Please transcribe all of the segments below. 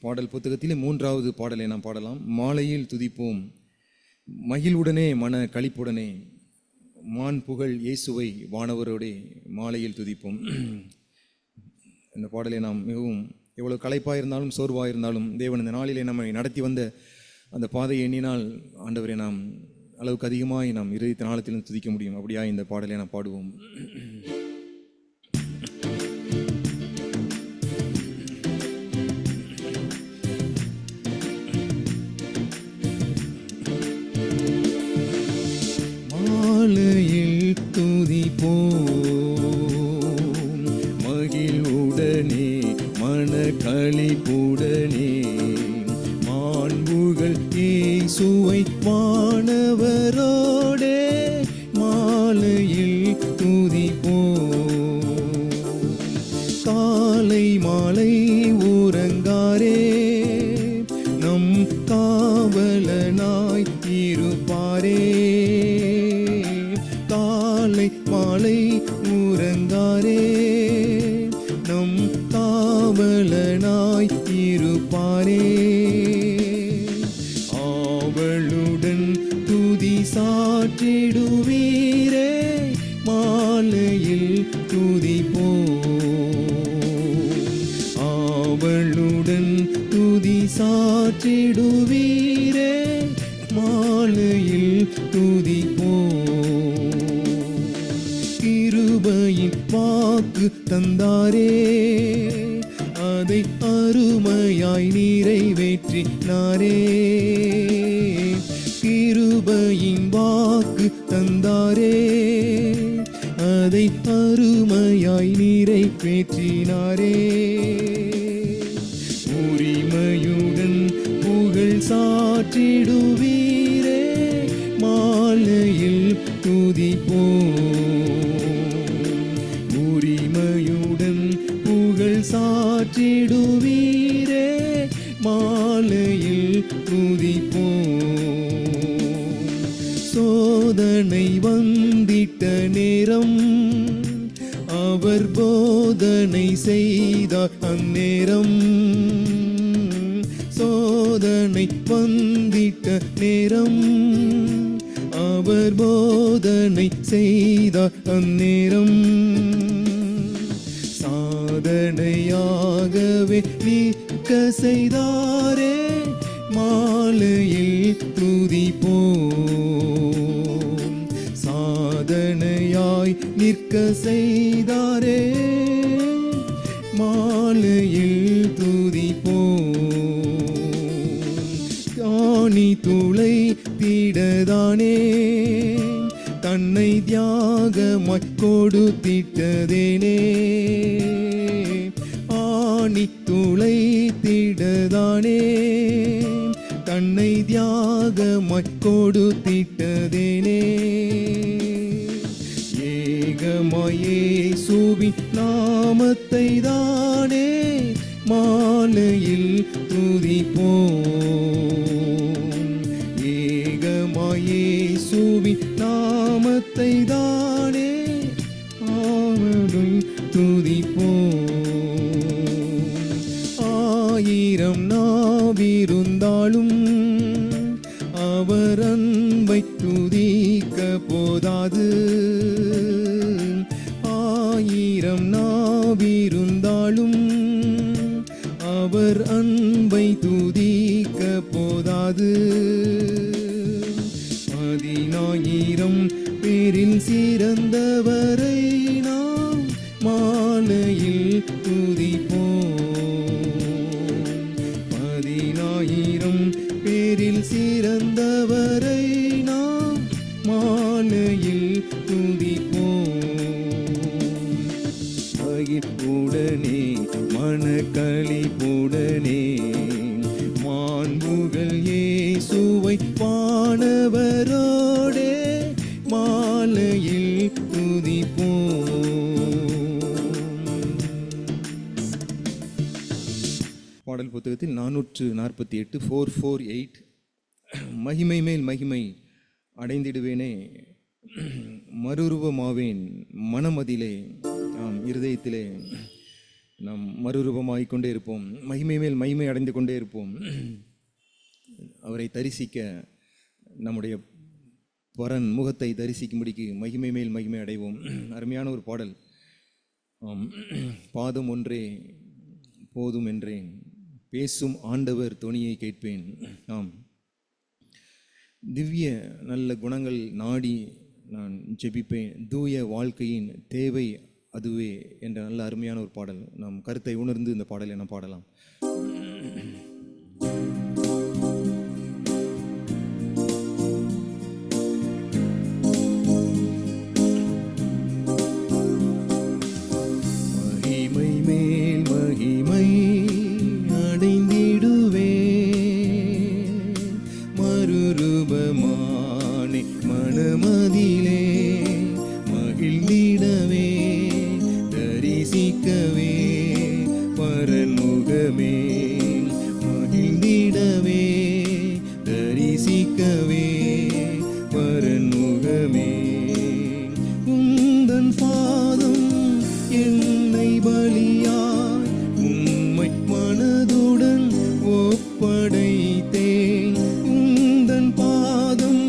பாடல் புத்தகத்திலே 3வது பாடலை நாம் பாடலாம். மாலையில் துதிப்போம் மகிழ்வுடனே மன களிப்புடனே, மான் புகழ் இயேசுவை வானவரோடே மாலையில் துதிப்போம். இந்த பாடலை நாம் மிகவும் எவ்வளவு களைப்பாக இருந்தாலும் சோர்வாக இருந்தாலும் தேவன் இந்த நாளிலே நம்மை நடத்தி வந்த அந்த பாதையை எண்ணினால் ஆண்டவரை நாம் அளவுக்கு அதிகமாக நாம் இருதய நாளத்திலும் துதிக்க முடியும். அப்படியா இந்த பாடலை நாம் பாடுவோம். மாலையில் துதிப்போம் மகிழ்வுடனே மன களிப்புடனே, மாண்புகள் இயேசுவை வானவரோடே மாலையில் துதிப்போம். காலை மாலை உறங்காரே நம் காவலனாய் இருப்பாரே, காலை மாலை உறங்காரே நம் காவலனாய் இருப்பாரே. ஆவலுடன் துதி சாற்றிடுவீரே மாலையில் துதிப்போம். ஆவலுடன் துதி சாற்றிடுவீரே மாலையில் துதிப்போம். கிருபையின் வாக்கு தந்தாரே அதை அருமையாய் நிறைவேற்றினாரே, கிருபையின் வாக்கு தந்தாரே அதை அருமையாய் நிறைவேற்றினாரே. உரிமையுடன் புகழ் சாற்றிடுவீரே மாலையில் துதிப்போம். உரிமையுடன் புகழ் சாற்றிடுவீரே மாலையில் துதிப்போம். சோதனை வந்திட்ட நேரம் அவர் போதனை செய்தார் அந்நேரம், சோதனை வந்திட்ட நேரம் அவர் போதனை செய்தார் அந்நேரம். சாதனையாகவே நிற்க செய்தாரே மாலையில் துதிப்போம். சாதனையாய் நிற்க செய்தாரே மாலையில் துதிப்போம். தானி துளை திடதானே தன்னை தியாகமாய் கொடுத்திட்டதேனே, ஆணி துளை திடதானே தன்னை தியாகமாய் கொடுத்திட்டதேனே. ஏகமாய் இயேசுவின் நாமத்தை தானே மாலையில் துதிப்போம். ஏகமாய் இயேசுவின் நாமத்தை தானே ஆமென் துதிப்போம். ஆயிரம் நாவிருந்தாலும் அவர் அன்பை துதிக்க போதாது, ஆயிரம் நாவிருந்தாலும் அவர் அன்பை துதிக்க போதாது. 10,000 பேரில் சிறந்தவரை நாம் மாலையில் துதிப்போம். 10,000 பேரில் சிறந்தவரை நாம் மாலையில் துதிப்போம். மகிழ்வுடனே மனக்களிப்புடனே, மாண்புகள் இயேசுவை வானவரோடே மாலையில் துதிப்போம். பாடல் புத்தகத்தில் 448 448 மகிமை மேல் மகிமை அடைந்திடுவேனே, மறுரூபமாவேன் மனமதிலே, ஆம் இருதயத்திலே நாம் மறுரூபமாகிக்கொண்டே இருப்போம், மகிமை மேல் மகிமை அடைந்து கொண்டே இருப்போம். அவரை தரிசிக்க, நம்முடைய வரன் முகத்தை தரிசிக்கும்படிக்கு மகிமை மேல் மகிமை அடைவோம். அருமையான ஒரு பாடல். பாதம் ஒன்றே போதும் என்றேன், பேசும் ஆண்டவர் தொனியை கேட்பேன். ஆம், திவ்ய நல்ல குணங்கள் நாடி நான் ஜெபிப்பேன், தூய வாழ்க்கையின் தேவை அதுவே என்ற நல்ல அருமையான ஒரு பாடல். நாம் கருத்தை உணர்ந்து இந்த பாடலை நாம் பாடலாம். மகிமை மேல் மகிமை அடைந்திடுவே, மறுரூபமானே மனமதிலே மகிழ்ந்திடவே, தரிசிக்கவே பரன்முகமே, மகிழ்ந்திடவே தரிசிக்கவே பரன்முகமே. உந்தன் பாதம் என்னை பலியாய் உம்மை மனதுடன் ஒப்படைத்தேன். உந்தன் பாதம்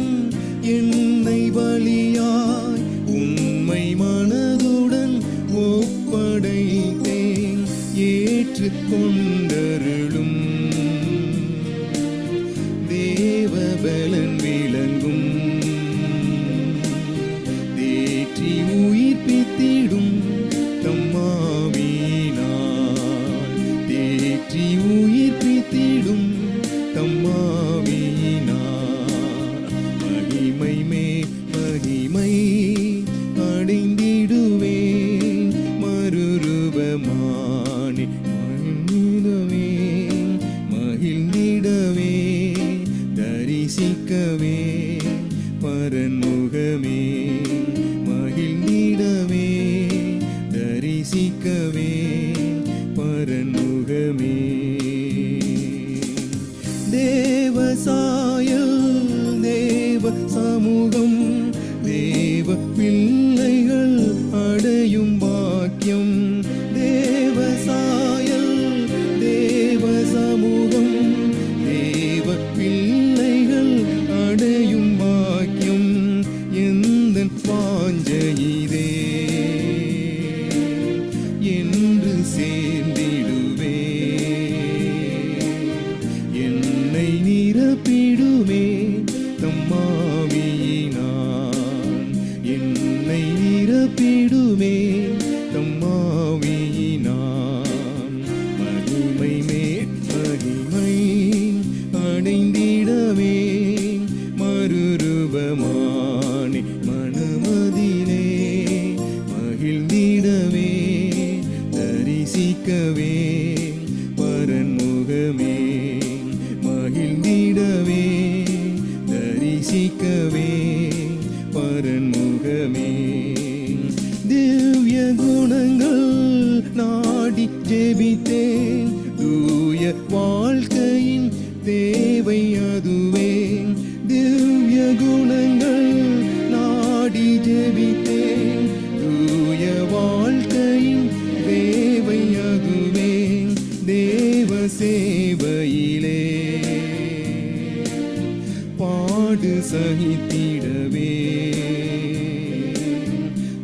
என்னை பலியாய் உம்மை மனதுடன் ஒப்படைத்தேன். ஏற்றுக்கொண்டருளும் தேவபலன் விளங்கும், தேற்றி உயிர்ப்பித்திடும் தம்மாவியினால், தேற்றி உயிர்ப்பித்திடும் தம்மாவியினால். மகிமை மேல் மகிமை அடைந்திடுவேன், மறுரூபமானே மகிழ்ந்திடவே, மகிழ்ந்திடவே தரிசிக்கவே பரன்முகமே, மகிழ்ந்திடவே தரிசிக்கவே பரன்முகமே. தேவசாயல் தேவ சமூகம், தேவ பிள்ளைகள் அடையும் பாக்கியம். தேவசாயல் தேவ சமூகம், தேவ பிள்ளைகள் அடையும் பாக்கியம். எந்தன் வாஞ்சையிதே என்று சேர்ந்திடுவே, என்னை நிரப்பிடுமே தம்மாவியினால், என்னை நிரப்பிடுமே தம்மாவியினால். மகிமை மேல் மகிமை அடைந்திடவே, மறுரூபமானே மனமதிலே மகிழ்ந்திடவே, தரிசிக்கவே பரன்முகமே, மகிழ்ந்திடவே தரிசிக்கவே பரன்முகமே. திவ்ய குணங்கள் நாடி ஜெபித்தேன், தூய வாழ்க்கையின் தேவை அதுவே. திவ்ய குணங்கள் நாடி ஜெபித்தேன், தூய வாழ்க்கையின் தேவை அதுவே. தேவ சேவையிலே பாடு சகித்திடவே,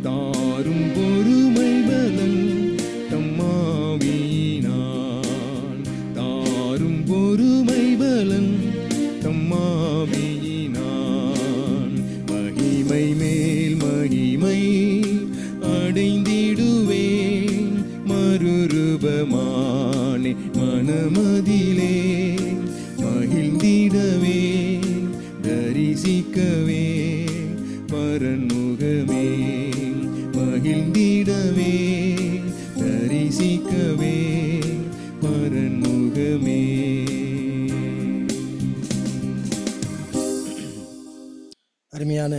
தாரும் பொறுமை பலன் தம்மாவியினால், தாரும் பொறுமை பலன் தம்மாவியினால். மகிமை மேல் மகிமை அடைந்திடுவேன், மறுரூபமானே மனமதிலே மகிழ்ந்திடவே, தரிசிக்கவே பரன்முகமே, மகிழ்ந்திடவே தரிசிக்கவே பரன்முகமே. அருமையான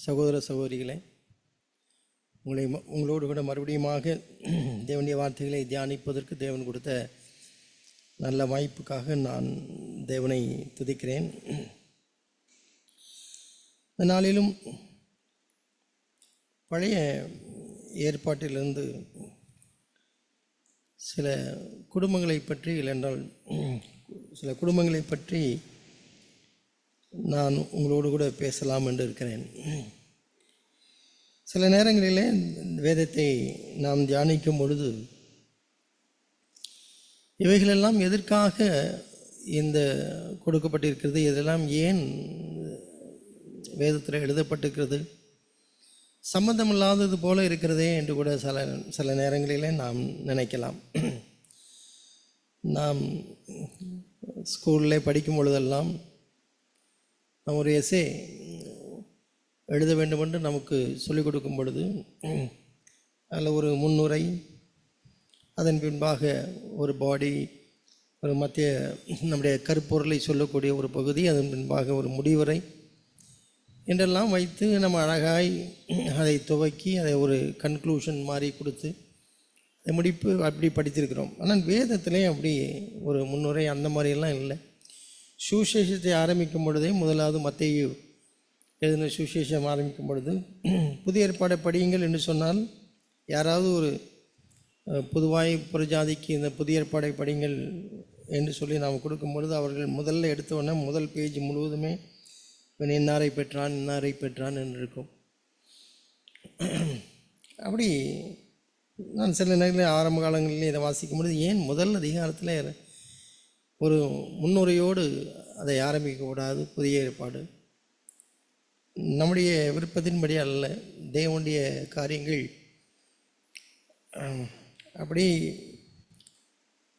சகோதர சகோதரிகளே, உங்களோடு கூட மறுபடியுமாக தேவனுடைய வார்த்தைகளை தியானிப்பதற்கு தேவன் கொடுத்த நல்ல வாய்ப்புக்காக நான் தேவனை துதிக்கிறேன். இந்த நாளிலும் பழைய ஏற்பாட்டிலிருந்து சில குடும்பங்களை பற்றி இல்லைன்றால் சில குடும்பங்களை பற்றி நான் உங்களோடு கூட பேசலாம் என்று இருக்கிறேன். சில நேரங்களிலே வேதத்தை நாம் தியானிக்கும் பொழுது இவைகளெல்லாம் எதற்காக இந்த கொடுக்கப்பட்டிருக்கிறது, இதெல்லாம் ஏன் வேதத்தில் எழுதப்பட்டிருக்கிறது, சம்மந்தமில்லாதது போல இருக்கிறதே என்று கூட சில நேரங்களிலே நாம் நினைக்கலாம். நாம் ஸ்கூலில் படிக்கும் பொழுதெல்லாம் நாம் ஒரு எஸ்ஸே எழுத வேண்டும் என்று நமக்கு சொல்லிக் கொடுக்கும் பொழுது அதில் ஒரு முன்னுரை, அதன் பின்பாக ஒரு பாடி, ஒரு மத்திய நம்முடைய கருப்பொருளை சொல்லக்கூடிய ஒரு பகுதி, அதன் பின்பாக ஒரு முடிவுரை என்றெல்லாம் வைத்து நம்ம அழகாய் அதை துவக்கி அதை ஒரு கன்க்ளூஷன் மாதிரி கொடுத்து அதை முடிப்பு அப்படி படித்திருக்கிறோம். ஆனால் வேதத்திலே அப்படி ஒரு முன்னுரை அந்த மாதிரியெல்லாம் இல்லை. சுவிசேஷத்தை ஆரம்பிக்கும் பொழுதே முதலாவது மத்தேயு எழுதின சுவிசேஷம் ஆரம்பிக்கும் பொழுது புதிய ஏற்பாடை படியுங்கள் என்று சொன்னால், யாராவது ஒரு பொதுவாய் புறஜாதிக்கு இந்த புதிய ஏற்பாடை படிங்கள் என்று சொல்லி நாம் கொடுக்கும் பொழுது அவர்கள் முதல்ல எடுத்தோடனே முதல் பேஜ் முழுவதுமே இவன் இன்னாரை பெற்றான் என்று இருக்கும். அப்படி நான் சில நேரங்களில் ஆரம்ப காலங்களில் இதை வாசிக்கும் பொழுது ஏன் முதல் அதிகாரத்தில் ஒரு முன்னுரையோடு அதை ஆரம்பிக்கக்கூடாது? புதிய ஏற்பாடு நம்முடைய விருப்பத்தின்படி அல்ல, தேவனுடைய காரியங்கள் அப்படி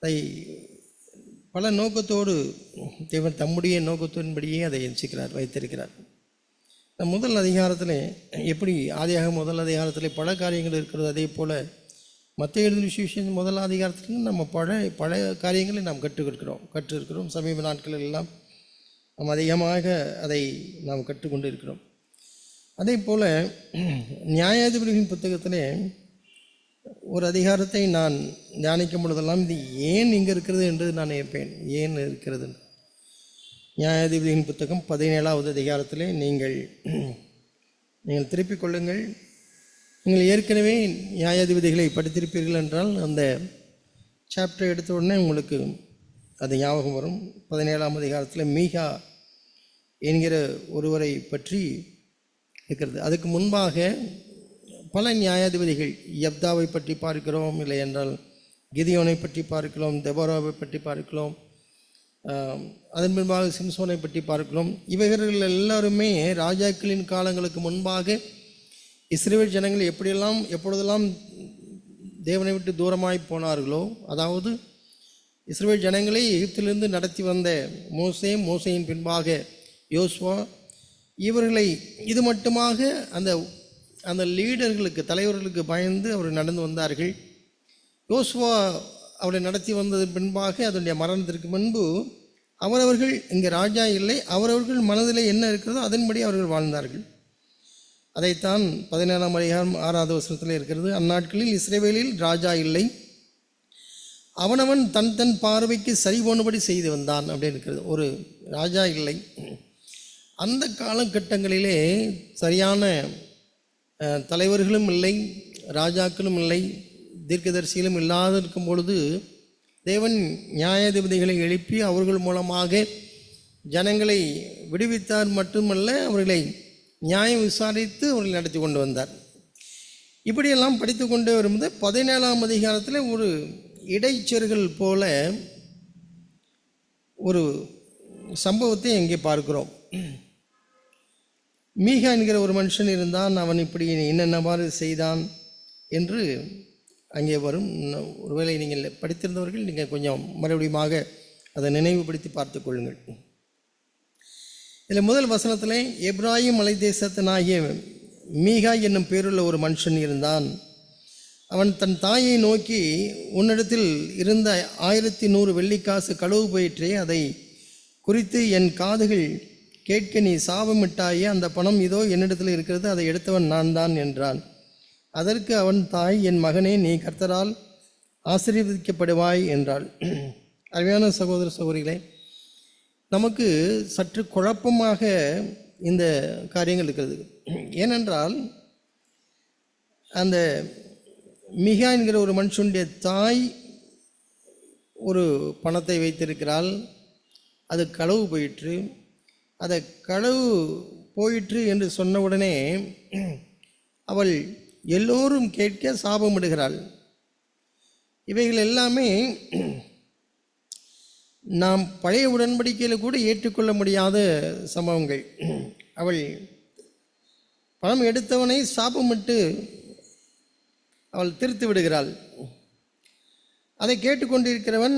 அதை பல நோக்கத்தோடு தேவன் தம்முடைய நோக்கத்தின்படியே அதை வைத்திருக்கிறார். முதல் அதிகாரத்தில் எப்படி ஆதியாகமம் முதல் அதிகாரத்தில் பல காரியங்கள் இருக்கிறது, அதே போல் மத்திய எழுதின விசேஷம் முதல் அதிகாரத்தில் நம்ம பல காரியங்களை நாம் கற்றிருக்கிறோம். சமீப நாட்களில் எல்லாம் நாம் அதிகமாக அதை நாம் கற்றுக்கொண்டு இருக்கிறோம். அதே போல் நியாயாதிபதிகளின் புத்தகத்திலே ஒரு அதிகாரத்தை நான் தியானிக்கும் பொழுதெல்லாம் இது ஏன் இங்கே இருக்கிறது என்று நான் நினைப்பேன். ஏன் இருக்கிறது? நியாயாதிபதிகளின் புத்தகம் 17வது அதிகாரத்திலே நீங்கள் திருப்பிக் கொள்ளுங்கள். நீங்கள் ஏற்கனவே நியாயாதிபதிகளை படித்திருப்பீர்கள் என்றால் அந்த சாப்டர் எடுத்த உடனே உங்களுக்கு அது ஞாபகம் வரும். 17ஆம் அதிகாரத்தில் மீகா என்கிற ஒருவரை பற்றி இருக்கிறது. அதுக்கு முன்பாக பல நியாயாதிபதிகள், யப்தாவை பற்றி பார்க்கிறோம், இல்லை என்றால் கிதியோனை பற்றி பார்க்கிறோம், தெபோராவை பற்றி பார்க்கிறோம், அதன் பின்பாக சிம்சோனை பற்றி பார்க்கிறோம். இவர்கள் எல்லாருமே ராஜாக்களின் காலங்களுக்கு முன்பாக இஸ்ரவேல் ஜனங்கள் எப்பொழுதெல்லாம் தேவனை விட்டு தூரமாய் போனார்களோ, அதாவது இஸ்ரவேல் ஜனங்களை எகிப்திலிருந்து நடத்தி வந்த மோசேயின் பின்பாக யோசுவா, இவர்களை இது மட்டுமாக அந்த லீடர்களுக்கு, தலைவர்களுக்கு பயந்து அவர்கள் நடந்து வந்தார்கள். யோசுவா அவரை நடத்தி வந்ததன் பின்பாக அதனுடைய மரணத்திற்கு முன்பு அவரவர்கள் இங்கே ராஜா இல்லை, அவரவர்கள் மனதில் என்ன இருக்கிறதோ அதன்படி அவர்கள் வாழ்ந்தார்கள். அதைத்தான் 17ஆம் அதிகாரம் 6வது வசனத்தில் இருக்கிறது. அந்நாட்களில் இஸ்ரவேலில் ராஜா இல்லை, அவனவன் தன் பார்வைக்கு சரி போனபடி செய்து வந்தான் அப்படின்னு இருக்கிறது. ஒரு ராஜா இல்லை. அந்த காலகட்டங்களிலே சரியான தலைவர்களும் இல்லை, ராஜாக்களும் இல்லை, தீர்க்கதரிசிகளும் இல்லாத இருக்கும் பொழுது தேவன் நியாயாதிபதிகளை எழுப்பி அவர்கள் மூலமாக ஜனங்களை விடுவித்தார். மட்டுமல்ல, அவர்களை நியாயம் விசாரித்து அவர்களை நடத்தி கொண்டு வந்தார். இப்படியெல்லாம் படித்து கொண்டே வரும்போது 17ஆம் அதிகாரத்தில் ஒரு இடைச்செருகல் போல ஒரு சம்பவத்தை இங்கே பார்க்கிறோம். மீகா என்கிற ஒரு மனுஷன் இருந்தான், அவன் இப்படி என்னென்னவாறு செய்தான் என்று அங்கே வரும். ஒருவேளை நீங்கள் படித்திருந்தவர்கள் நீங்கள் கொஞ்சம் மறுபடியுமாக அதை நினைவுபடுத்தி பார்த்து கொள்ளுங்கள். இதில் முதல் வசனத்தில் எப்ராயிம் மலை தேசத்தினாகிய மீகா என்னும் பேருள்ள ஒரு மனுஷன் இருந்தான். அவன் தன் தாயை நோக்கி, உன்னிடத்தில் இருந்த 1100 வெள்ளிக்காசு களவு போயிற்றே, அதை குறித்து என் காதுகள் கேட்க நீ சாபமிட்டாயே, அந்த பணம் இதோ என்னிடத்தில் இருக்கிறது, அதை எடுத்தவன் நான் தான் என்றான். அதற்கு அவன் தாய், என் மகனே, நீ கர்த்தரால் ஆசீர்வதிக்கப்படுவாய் என்றாள். அருமையான சகோதர சகோதரிகளே, நமக்கு சற்று குழப்பமாக இந்த காரியங்கள் இருக்கிறது. ஏனென்றால் அந்த மீகா என்கிற ஒரு மனுஷனுடைய தாய் ஒரு பணத்தை வைத்திருக்கிறாள். அது களவு போயிற்று. அதை களவு போயிற்று என்று சொன்னவுடனே அவள் எல்லோரும் கேட்க சாபமிடுகிறாள். இவைகள் எல்லாமே நாம் பழைய உடன்படிக்கையில் கூட ஏற்றுக்கொள்ள முடியாத சம்பவங்கள். அவள் பணம் எடுத்தவனை சாபமிட்டு அவள் திருத்து விடுகிறாள். அதை கேட்டுக்கொண்டிருக்கிறவன்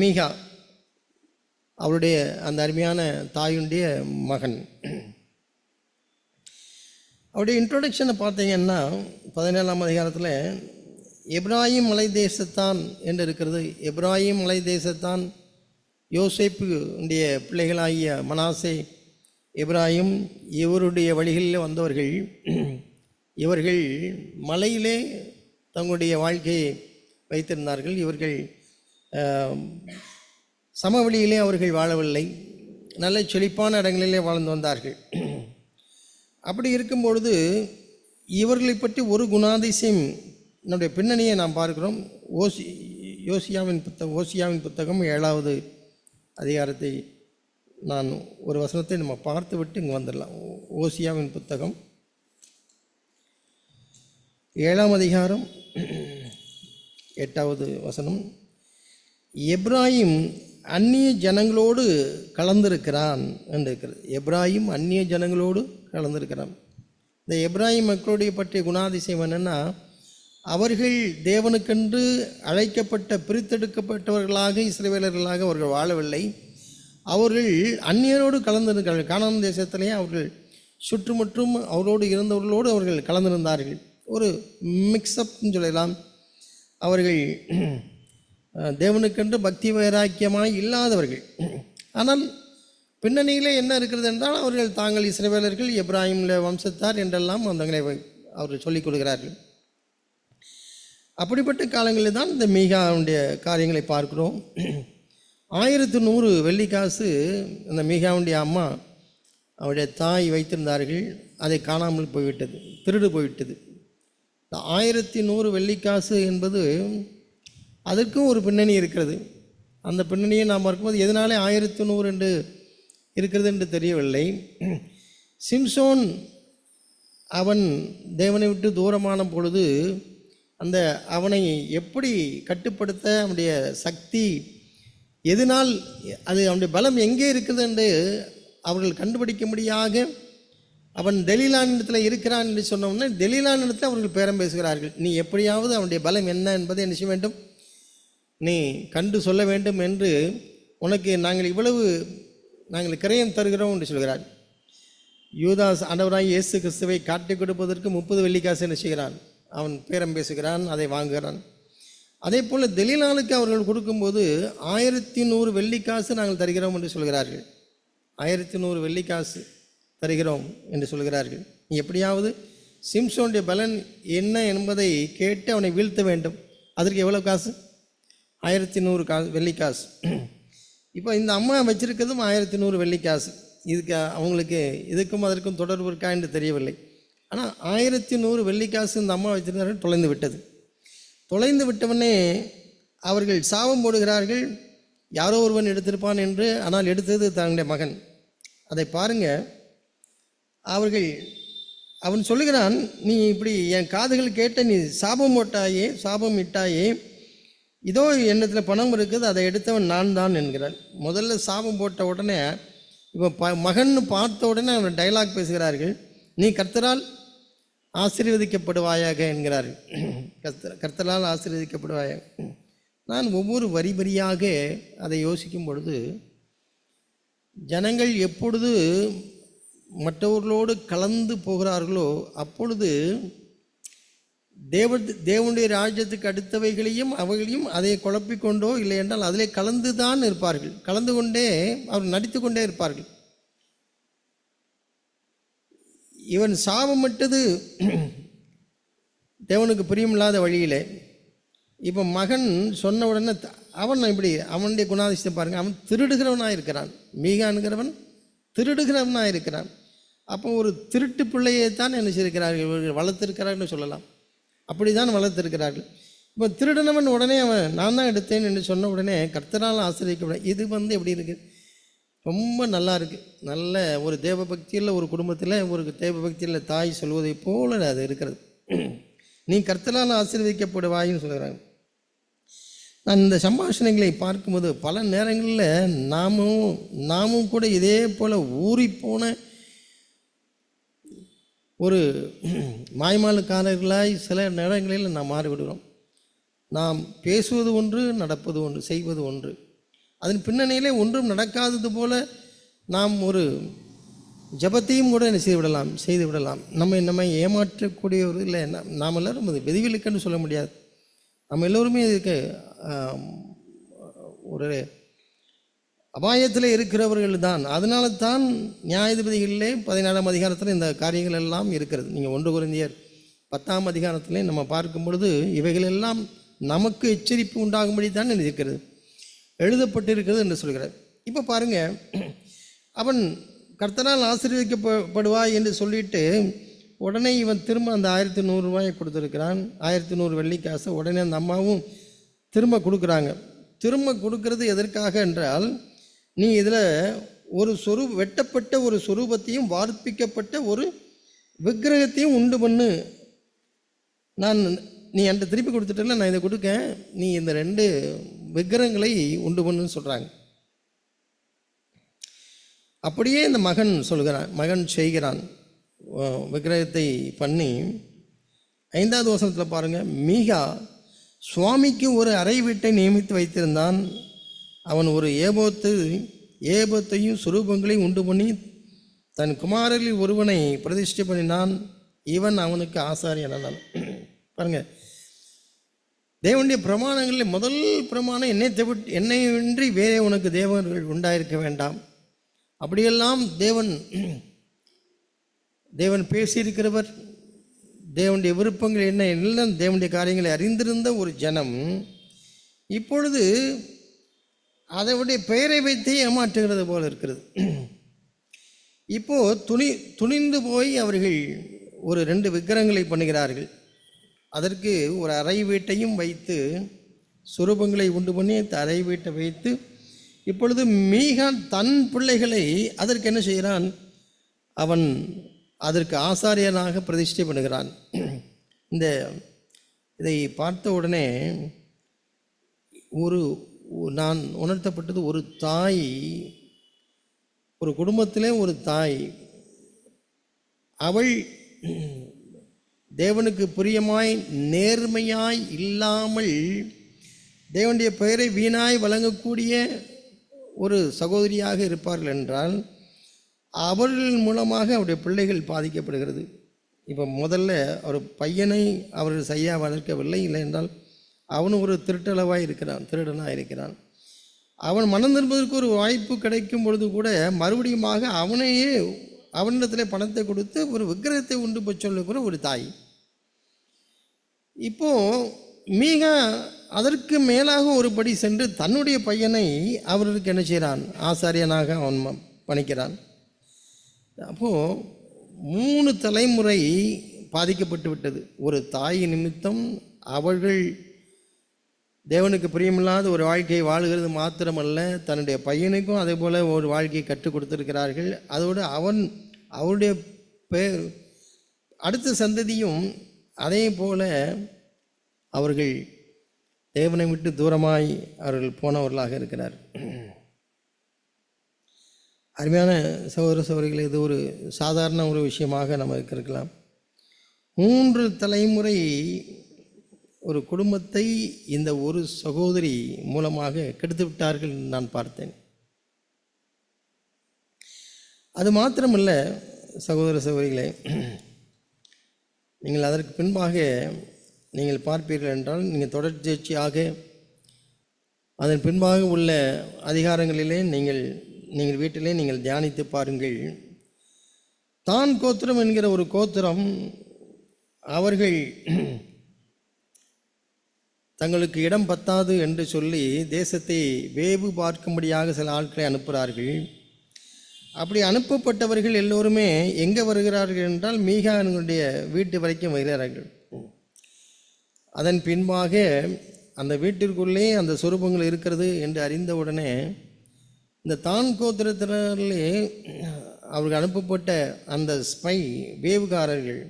மீகா, அவளுடைய அந்த அருமையான தாயுடைய மகன். அவருடைய இன்ட்ரோடக்ஷனை பார்த்தீங்கன்னா 17ஆம் அதிகாரத்தில் எப்ராஹிம் மலை தேசத்தான் என்று இருக்கிறது. எப்ராஹிம் மலை தேசத்தான் யோசேப்புடைய பிள்ளைகளாகிய மனாசே, எப்ராஹிம் இவருடைய வழிகளில் வந்தவர்கள். இவர்கள் மலையிலே தங்களுடைய வாழ்க்கையை வைத்திருந்தார்கள். இவர்கள் சமவெளியிலே அவர்கள் வாழவில்லை, நல்ல செழிப்பான இடங்களிலே வாழ்ந்து வந்தார்கள். அப்படி இருக்கும்பொழுது இவர்களை பற்றி ஒரு குணாதிசயம் நம்முடைய பின்னணியை நாம் பார்க்கிறோம். ஓசியாவின் புத்தகம் 7வது அதிகாரத்தை நான் ஒரு வசனத்தை நம்ம பார்த்து விட்டு இங்கே வந்துடலாம். ஓசியாவின் புத்தகம் 7ஆம் அதிகாரம் 8வது வசனம். எப்ராஹிம் அந்நிய ஜனங்களோடு கலந்திருக்கிறான் என்று இருக்கிறது. எப்ராஹிம் அந்நிய ஜனங்களோடு கலந்திருக்கிறான். இந்த எப்ராஹிம் மக்களுடைய பற்றிய குணாதிசயம் என்னென்னா, அவர்கள் தேவனுக்கென்று அழைக்கப்பட்ட பிரித்தெடுக்கப்பட்டவர்களாக இஸ்ரவேலர்களாக அவர்கள் வாழவில்லை. அவர்கள் அந்நியரோடு கலந்திருக்கிறார்கள். கானான் தேசத்திலேயே அவர்கள் சுற்றுமுற்றும் அவரோடு இருந்தவர்களோடு அவர்கள் கலந்திருந்தார்கள். ஒரு மிக்ஸ்அப்னு சொல்லலாம். அவர்கள் தேவனுக்கென்று பக்தி வைராக்கியமாக இல்லாதவர்கள். ஆனால் பின்னணியிலே என்ன இருக்கிறது என்றால், அவர்கள் தாங்கள் இஸ்ரவேலர்கள், எப்ராஹிமில் வம்சத்தார் என்றெல்லாம் தங்களை அவர்கள் சொல்லிக் கொள்கிறார்கள். அப்படிப்பட்ட காலங்களில் தான் இந்த மீகாவுடைய காரியங்களை பார்க்கிறோம். 1100 வெள்ளிக்காசு அந்த மீகாவுடைய அம்மா அவருடைய தாய் வைத்திருந்தார்கள். அதை காணாமல் போய்விட்டது, திருடு போய்விட்டது. இந்த 1100 வெள்ளிக்காசு என்பது அதற்கும் ஒரு பின்னணி இருக்கிறது. அந்த பின்னணியை நாம் பார்க்கும்போது எதனாலே 1100 என்று இருக்கிறது என்று தெரியவில்லை. சிம்சோன் அவன் தேவனை விட்டு தூரமான பொழுது அந்த அவனை எப்படி கட்டுப்படுத்த அவனுடைய சக்தி எதனால், அது அவனுடைய பலம் எங்கே இருக்கிறது என்று அவர்கள் கண்டுபிடிக்கும்படியாக அவன் தெலீலானிடத்தில் இருக்கிறான் என்று சொன்னோம்னா, தெலீலானிடத்தில் அவர்கள் பேரம் பேசுகிறார்கள். நீ எப்படியாவது அவனுடைய பலம் என்ன என்பதை என்ன செய்ய வேண்டும், நீ கண்டு சொல்ல வேண்டும் என்று, உனக்கு நாங்கள் கிரயம் தருகிறோம் என்று சொல்கிறார். யூதாஸ் ஆண்டவராய் இயேசு கிறிஸ்துவை காட்டிக் கொடுப்பதற்கு 30 வெள்ளிக்காசு என்ன செய்கிறான், அவன் பேரம் பேசுகிறான், அதை வாங்குகிறான். அதே போல் தெலீலானுக்கு அவர்கள் கொடுக்கும்போது 1100 வெள்ளிக்காசு நாங்கள் தருகிறோம் என்று சொல்கிறார்கள். 1100 வெள்ளிக்காசு தருகிறோம் என்று சொல்கிறார்கள். நீ எப்படியாவது சிம்சோனுடைய பலன் என்ன என்பதை கேட்டு அவனை வீழ்த்த வேண்டும். அதற்கு எவ்வளோ காசு, 1100 வெள்ளிக்காசு. இப்போ இந்த அம்மா வச்சிருக்கிறதும் 1100 வெள்ளிக்காசு. இதுக்கு அவங்களுக்கு இதுக்கும் அதற்கும் தொடர்பு இருக்கா என்று தெரியவில்லை. ஆனால் 1100 வெள்ளிக்காசு இந்த அம்மா வச்சிருந்தார்கள். தொலைந்து விட்டது. தொலைந்து விட்டவனே அவர்கள் சாபம் போடுகிறார்கள், யாரோ ஒருவன் எடுத்திருப்பான் என்று. ஆனால் எடுத்தது தன்னுடைய மகன். அதை பாருங்க, அவன் சொல்லுகிறான், நீ இப்படி என் காதுகள் கேட்ட, நீ சாபம் இட்டாயே, இதோ என்னத்தில் பணம் இருக்குது, அதை எடுத்தவன் நான் தான் என்கிறான். முதல்ல சாபம் போட்ட உடனே இப்போ மகன் பார்த்த உடனே அவன் டைலாக் பேசுகிறார்கள், நீ கர்த்தரால் ஆசீர்வதிக்கப்படுவாயாக என்கிறார்கள். கர்த்தரால் ஆசீர்வதிக்கப்படுவாயாக. நான் ஒவ்வொரு வரியாக அதை யோசிக்கும் பொழுது, ஜனங்கள் எப்பொழுது மற்றவர்களோடு கலந்து போகிறார்களோ அப்பொழுது தேவனுடைய ராஜ்யத்துக்கு அடுத்தவைகளையும் அவைகளையும் அதை குழப்பிக்கொண்டோ இல்லை என்றால் அதிலே கலந்து தான் இருப்பார்கள். கலந்து கொண்டே அவர் நடித்து கொண்டே இருப்பார்கள். இவன் சாபமிட்டது தேவனுக்கு பிரியமில்லாத வழியிலே. இப்போ மகன் சொன்ன உடனே அவன் இப்படி அவனுடைய குணாதிசயத்தை பாருங்கள். அவன் திருடுகிறவனாக இருக்கிறான். மீகான்கிறவன் திருடுகிறவனாக இருக்கிறான். அப்போ ஒரு திருட்டு பிள்ளையை தான் என்ன செய்திருக்கிறார்கள், இவர்கள் வளர்த்திருக்கிறார்கள்னு சொல்லலாம். அப்படி தான் வளர்த்திருக்கிறார்கள். இப்போ திருடனவன் உடனே அவன் நான் தான் எடுத்தேன் என்று சொன்ன உடனே கர்த்தரால் ஆசிரியக்கப்பட இது எப்படி இருக்குது, ரொம்ப நல்லா இருக்குது. நல்ல ஒரு தேவபக்தியில் ஒரு குடும்பத்தில் ஒரு தேவபக்தியில் தாய் சொல்வதை போல அது இருக்கிறது. நீ கர்த்தரால் ஆசீர்வதிக்கப்படுவாயின்னு சொல்கிறாங்க. நான் இந்த சம்பாஷணைகளை பார்க்கும்போது பல நேரங்களில் நாமும் கூட இதே போல் ஊறிப்போன ஒரு மாய்மாலுக்காரர்களாய் சில நேரங்களில் நாம் மாறிவிடுகிறோம். நாம் பேசுவது ஒன்று, நடப்பது ஒன்று, செய்வது ஒன்று. அதன் பின்னணியிலே ஒன்றும் நடக்காதது போல நாம் ஒரு ஜபத்தையும் கூட செய்து விடலாம். நம்மை ஏமாற்றக்கூடிய ஒரு இல்லை. நாம் எல்லோரும் அது விதிவிலக்குன்னு சொல்ல முடியாது. நம்ம எல்லோருமே இதுக்கு ஒரு அபாயத்தில் இருக்கிறவர்கள் தான். அதனால தான் நியாயாதிபதிகளிலே 14ஆம் அதிகாரத்தில் இந்த காரியங்கள் எல்லாம் இருக்கிறது. நீங்கள் 1 கொரிந்தியர் 10ஆம் அதிகாரத்திலே நம்ம பார்க்கும் பொழுது இவைகளெல்லாம் நமக்கு எச்சரிப்பு உண்டாகும்படி தான் இருக்கிறது, எழுதப்பட்டிருக்கிறது என்று சொல்கிறார். இப்போ பாருங்கள், அவன் கர்த்தரால் ஆசீர்வதிக்கப்படுவாய் என்று சொல்லிட்டு உடனே இவன் திரும்ப அந்த 1100 ரூபாயை கொடுத்துருக்கிறான். 1100 வெள்ளிக்காசை உடனே அந்த அம்மாவும் திரும்ப கொடுக்குறாங்க. திரும்ப கொடுக்கறது எதற்காக என்றால், நீ இதில் ஒரு வெட்டப்பட்ட ஒரு சொரூபத்தையும் வார்ப்பிக்கப்பட்ட ஒரு விக்கிரகத்தையும் உண்டு பண்ணு. நீ என்கிட்ட திருப்பி கொடுத்துட்டல, நான் இதை கொடுக்கேன், நீ இந்த 2 விக்கிரகங்களை உண்டு பண்ணுன்னு சொல்கிறாங்க. அப்படியே இந்த மகன் செய்கிறான். விக்கிரகத்தை பண்ணி 5வது வசனத்தில் பாருங்கள், மீகா சுவாமிக்கு ஒரு அறை வீட்டை நியமித்து வைத்திருந்தான். அவன் ஒரு ஏபத்தையும் சுரூபங்களையும் உண்டு பண்ணி தன் குமாரரில் ஒருவனை பிரதிஷ்டை பண்ணினான். இவன் அவனுக்கு ஆசாரியனானான். பாருங்கள், தேவனுடைய பிரமாணங்களில் முதல் பிரமாணம் என்னையின்றி வேறே உனக்கு தேவர்கள் உண்டாயிருக்க வேண்டாம். அப்படியெல்லாம் தேவன் பேசியிருக்கிறவர். தேவனுடைய விருப்பங்கள் என்ன எல்லாம் தேவனுடைய காரியங்களை அறிந்திருந்த ஒரு ஜனம் இப்பொழுது அதனுடைய பெயரை வைத்தே ஏமாற்றுகிறது போல இருக்கிறது. இப்போது துணிந்து போய் அவர்கள் ஒரு 2 விக்கிரகங்களை பண்ணுகிறார்கள். அதற்கு ஒரு அறை வீட்டையும் வைத்து சுரூபங்களை உண்டு பண்ணி அறை வீட்டை வைத்து இப்பொழுது மீகா தன் பிள்ளைகளை அதற்கு என்ன செய்கிறான், அவன் அதற்கு ஆசாரியனாக பிரதிஷ்டை பண்ணுகிறான். இதை பார்த்த உடனே நான் உணர்த்தப்பட்டது, ஒரு தாய், ஒரு குடும்பத்திலே ஒரு தாய், அவள் தேவனுக்கு பிரியமாய் நேர்மையாய் இல்லாமல் தேவனுடைய பெயரை வீணாய் வழங்கக்கூடிய ஒரு சகோதரியாக இருப்பார்கள் என்றால் அவர்கள் மூலமாக அவருடைய பிள்ளைகள் பாதிக்கப்படுகிறது. இப்போ முதல்ல ஒரு பையனை அவர்கள் சரியாக வளர்க்கவில்லை, இல்லை என்றால் அவனும் ஒரு திருடனாக இருக்கிறான். அவன் மனம் திரும்புவதற்கு ஒரு வாய்ப்பு கிடைக்கும் பொழுது கூட மறுபடியும் அவனிடத்தில் பணத்தை கொடுத்து ஒரு விக்கிரகத்தை உண்டு போய் சொல்லுகிற ஒரு தாய். இப்போது மீகா அதற்கு மேலாக ஒரு படி சென்று தன்னுடைய பையனை அவர்களுக்கு என்ன செய்கிறான், ஆசாரியனாக அவன் பணிக்கிறான். அப்போது 3 தலைமுறை பாதிக்கப்பட்டு விட்டது. ஒரு தாய் நிமித்தம் அவர்கள் தேவனுக்கு பிரியமில்லாத ஒரு வாழ்க்கையை வாழுகிறது மாத்திரமல்ல, தன்னுடைய பையனுக்கும் அதே போல் ஒரு வாழ்க்கையை கற்றுக் கொடுத்திருக்கிறார்கள். அதோடு அவருடைய அடுத்த சந்ததியும் அதே போல் அவர்கள் தேவனை விட்டு தூரமாய் அவர்கள் போனவர்களாக இருக்கிறார். அருமையான சகோதர சகோதரிகளை, இது ஒரு சாதாரண ஒரு விஷயமாக நமக்கு இருக்கலாம். 3 தலைமுறை ஒரு குடும்பத்தை இந்த ஒரு சகோதரி மூலமாக கெடுத்து விட்டார்கள் நான் பார்த்தேன். அது மாத்திரமல்ல சகோதர சகோதரிகளே, நீங்கள் அதற்கு பின்பாக நீங்கள் பார்ப்பீர்கள் என்றால் நீங்கள் தொடர்ச்சியாக அதன் பின்பாக உள்ள அதிகாரங்களிலே நீங்கள் வீட்டிலே நீங்கள் தியானித்து பாருங்கள். தான் கோத்திரம் என்கிற ஒரு கோத்திரம் அவர்கள் தங்களுக்கு இடம் பத்தாது என்று சொல்லி தேசத்தை வேவு பார்க்கும்படியாக சில ஆட்களை அனுப்புகிறார்கள். அப்படி அனுப்பப்பட்டவர்கள் எல்லோருமே எங்கே வருகிறார்கள் என்றால் மீகானுடைய வீட்டு வரைக்கும் வருகிறார்கள். அதன் பின்பாக அந்த வீட்டிற்குள்ளே அந்த சொரூபங்கள் இருக்கிறது என்று அறிந்தவுடனே இந்த தான் கோத்திரத்தினரிலே அவர்கள் அனுப்பப்பட்ட அந்த ஸ்பை வேவுகாரர்கள்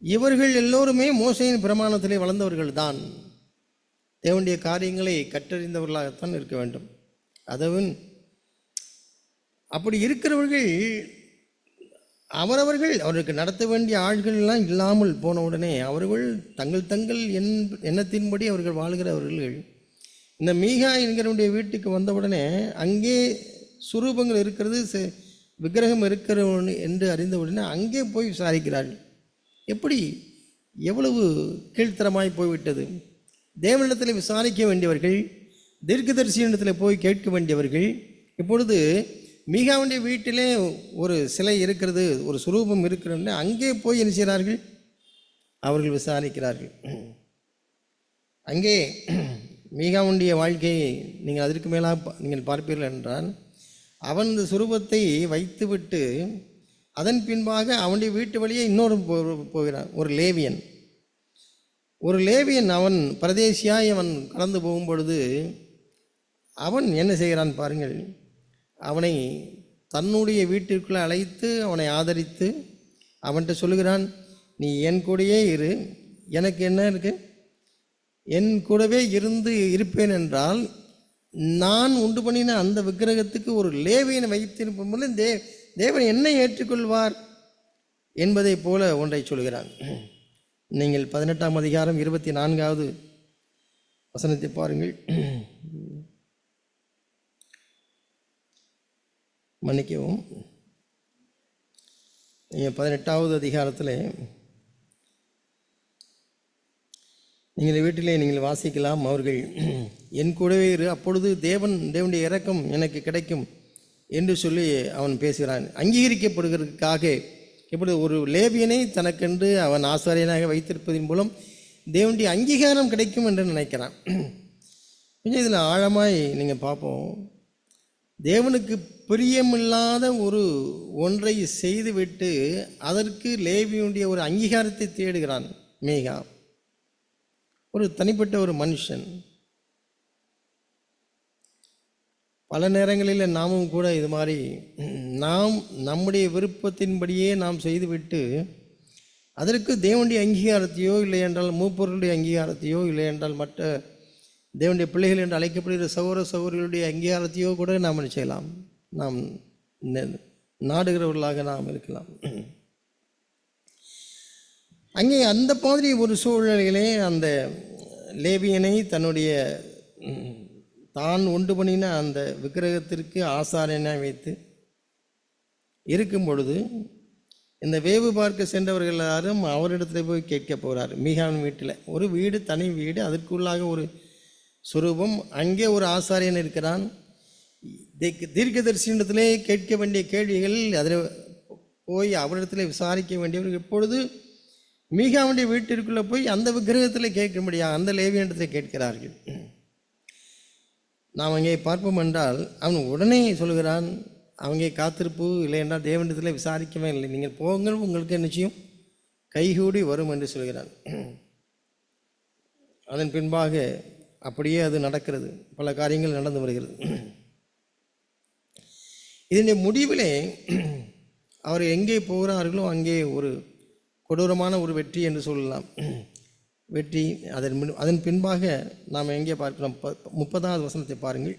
இவர்கள் எல்லோருமே மோசையின் பிரமாணத்திலே வளர்ந்தவர்கள் தான். தேவனுடைய காரியங்களை கற்றறிந்தவர்களாகத்தான் இருக்க வேண்டும். அதுவும் அப்படி இருக்கிறவர்கள் அவருக்கு நடத்த வேண்டிய ஆள்கள் எல்லாம் இல்லாமல் போன உடனே அவர்கள் தங்கள் எண்ணத்தின்படி அவர்கள் வாழ்கிறவர்கள். இந்த மீகா என்கிறவனுடைய வீட்டுக்கு வந்தவுடனே அங்கே சுரூபங்கள் இருக்கிறது, விக்கிரகம் இருக்கிறவன் என்று அறிந்தவுடனே அங்கே போய் விசாரிக்கிறார்கள். எப்படி எவ்வளவு கீழ்த்தரமாய் போய்விட்டது! தேவனிடத்தில் விசாரிக்க வேண்டியவர்கள், தீர்க்கதரிசியிடத்தில் போய் கேட்க வேண்டியவர்கள், இப்பொழுது மீகாவுடைய வீட்டிலே ஒரு சிலை இருக்கிறது, ஒரு சுரூபம் இருக்கிறது, அங்கே போய் என்ன செய்கிறார்கள்? அவர்கள் விசாரிக்கிறார்கள். அங்கே மீகாவுடைய வாழ்க்கையை நீங்கள் அதற்கு மேலாக நீங்கள் பார்ப்பீர்கள் என்றால், அவன் இந்த சுரூபத்தை வைத்துவிட்டு அதன் பின்பாக அவனுடைய வீட்டு வழியே இன்னொரு போகிறான். ஒரு லேவியன் அவன் பரதேசியாய் அவன் கடந்து போகும் பொழுது அவன் என்ன செய்கிறான் பாருங்கள். அவனை தன்னுடைய வீட்டிற்குள்ளே அழைத்து அவனை ஆதரித்து அவன்கிட்ட சொல்லுகிறான், நீ என் கூடயே இரு, எனக்கு என்ன இருக்கு, என் கூடவே இருப்பேன் என்றால் நான் உண்டு பண்ணின அந்த விக்கிரகத்துக்கு ஒரு லேவியனை வைத்திருக்கும் போது தேவன் என்னை ஏற்றுக்கொள்வார் என்பதை போல ஒன்றை சொல்கிறான். நீங்கள் 18ஆம் அதிகாரம் 24வது வசனத்தை பாருங்கள். மன்னிக்கவும், நீங்கள் 18வது அதிகாரத்தில் நீங்கள் வீட்டிலே நீங்கள் வாசிக்கலாம். அவர்கள் என் கூடவே இரு, அப்பொழுது தேவனுடைய இரக்கம் எனக்கு கிடைக்கும் என்று சொல்லி அவன் பேசுகிறான். அங்கீகரிக்கப்படுகிறதுக்காக இப்படி ஒரு லேவியனை தனக்கென்று அவன் ஆசாரியனாக வைத்திருப்பதன் மூலம் தேவனுடைய அங்கீகாரம் கிடைக்கும் என்று நினைக்கிறான். கொஞ்சம் இதில் ஆழமாய் நீங்கள் பார்ப்போம். தேவனுக்கு பிரியமில்லாத ஒன்றை செய்துவிட்டு அதற்கு லேவியுடைய ஒரு அங்கீகாரத்தை தேடுகிறான் மீகா. ஒரு தனிப்பட்ட ஒரு மனுஷன். பல நேரங்களில் நாமும் கூட இது மாதிரி நம்முடைய விருப்பத்தின்படியே நாம் செய்துவிட்டு அதற்கு தேவனுடைய அங்கீகாரத்தையோ இல்லை என்றால் மூப்பொருளுடைய அங்கீகாரத்தையோ இல்லை என்றால் மற்ற தேவனுடைய பிள்ளைகள் என்று அழைக்கப்படுகிற சகோதரர்களுடைய அங்கீகாரத்தையோ கூட நாம் செய்யலாம். நாம் நாடுகிறவர்களாக நாம் இருக்கலாம். அங்கே அந்த மாதிரி ஒரு சூழ்நிலையிலே அந்த லேவியனை தன்னுடைய தான் உண்டு பண்ணின அந்த விக்கிரகத்திற்கு ஆசாரியனாக வைத்து இருக்கும் பொழுது இந்த வேவு பார்க்க சென்றவர்கள் எல்லாரும் அவரிடத்தில் போய் கேட்க போகிறார். மீகாவின் வீட்டில் ஒரு வீடு, தனி வீடு, அதற்குள்ளாக ஒரு சுரூபம், அங்கே ஒரு ஆசாரியன் இருக்கிறான். தீர்க்கதரிசியிடத்திலே கேட்க வேண்டிய கேள்விகள், அதில் போய் அவரிடத்தில் விசாரிக்க வேண்டியவர்கள் இப்பொழுது மீகாவுடைய வீட்டிற்குள்ளே போய் அந்த விக்கிரகத்தில் கேட்க முடியாது, அந்த லேவியனிடத்தில் கேட்கிறார்கள். நாம் அங்கே பார்ப்போம் என்றால் அவன் உடனே சொல்கிறான், அவங்க காத்திருப்பு இல்லை என்றால் தேவனிடத்தில் விசாரிக்கவே இல்லை, நீங்கள் போங்கள், உங்களுக்கு நிச்சயம் கைகூடி வரும் என்று சொல்கிறான். அதன் பின்பாக அப்படியே அது நடக்கிறது. பல காரியங்கள் நடந்து வருகிறது. இதனுடைய முடிவிலே அவர் எங்கே போகிறார்களோ அங்கே ஒரு கொடூரமான ஒரு வெற்றி என்று சொல்லலாம். வெற்றி. அதன் பின்பாக நாம் எங்கே பார்க்கிறோம்? 30வது வசனத்தை பாருங்கள்.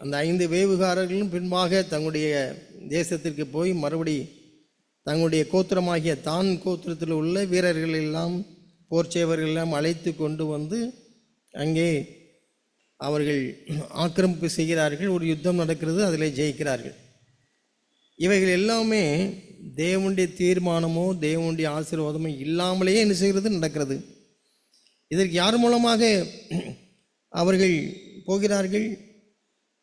அந்த 5 வேவுகாரர்களும் பின்பாக தங்களுடைய தேசத்திற்கு போய் மறுபடி தங்களுடைய கோத்திரமாகிய தான் கோத்திரத்தில் உள்ள வீரர்கள் எல்லாம், போர்ச்சேவர்கள் எல்லாம் அழைத்து கொண்டு வந்து அங்கே அவர்கள் ஆக்கிரமிப்பு செய்கிறார்கள். ஒரு யுத்தம் நடக்கிறது, அதில் ஜெயிக்கிறார்கள். இவைகள் எல்லாமே தேவனுடைய தீர்மானமோ தேவனுடைய ஆசீர்வாதமோ இல்லாமலேயே என்ன செய்கிறது, நடக்கிறது. இதற்கு யார் மூலமாக அவர்கள் போகிறார்கள்?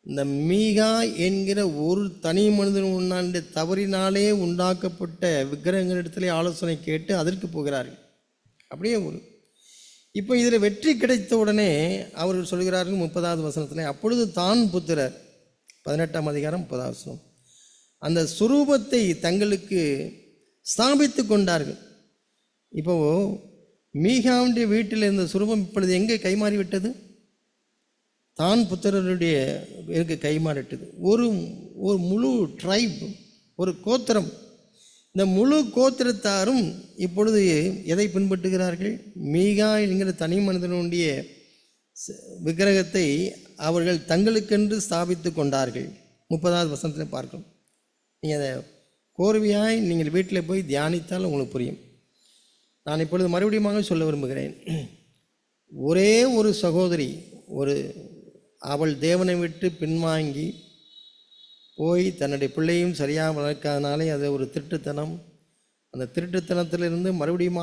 இந்த மீகா என்கிற ஒரு தனி மனிதன் உண்டான தவறினாலே உண்டாக்கப்பட்ட விக்கிரகங்களிடத்திலே ஆலோசனை கேட்டு அதற்கு போகிறார்கள். அப்படியே இப்போ இதில் வெற்றி கிடைத்த உடனே அவர்கள் சொல்கிறார்கள் 30வது வசனத்தில், அப்பொழுது தான் புத்திரர், 18ஆம் அதிகாரம் 30வது வசனம், அந்த சுரூபத்தை தங்களுக்கு ஸ்தாபித்து கொண்டார்கள். இப்போ மீகாவுடைய வீட்டில் இருந்த சுரூபம் இப்பொழுது எங்கே கைமாறிவிட்டது? தான் புத்திரருடைய கைமாறிட்டது. ஒரு ஒரு முழு ட்ரைப், ஒரு கோத்திரம், இந்த முழு கோத்திரத்தாரும் இப்பொழுது எதை பின்பற்றுகிறார்கள்? மீகா என்கிற தனி மனிதனுடைய விக்கிரகத்தை அவர்கள் தங்களுக்கென்று ஸ்தாபித்து கொண்டார்கள். 30வது வசனத்தில் பார்க்கணும். நீங்கள் அதை கோர்வையாய் நீங்கள் வீட்டில் போய் தியானித்தால் உங்களுக்கு புரியும். நான் இப்பொழுது மறுபடியும் சொல்ல விரும்புகிறேன். ஒரே ஒரு சகோதரி, அவள் தேவனை விட்டு பின்வாங்கி போய் தன்னுடைய பிள்ளையும் சரியாக வளர்க்காதனாலே அது ஒரு திருட்டுத்தனம். அந்த திருட்டுத்தனத்திலிருந்து மறுபடியும்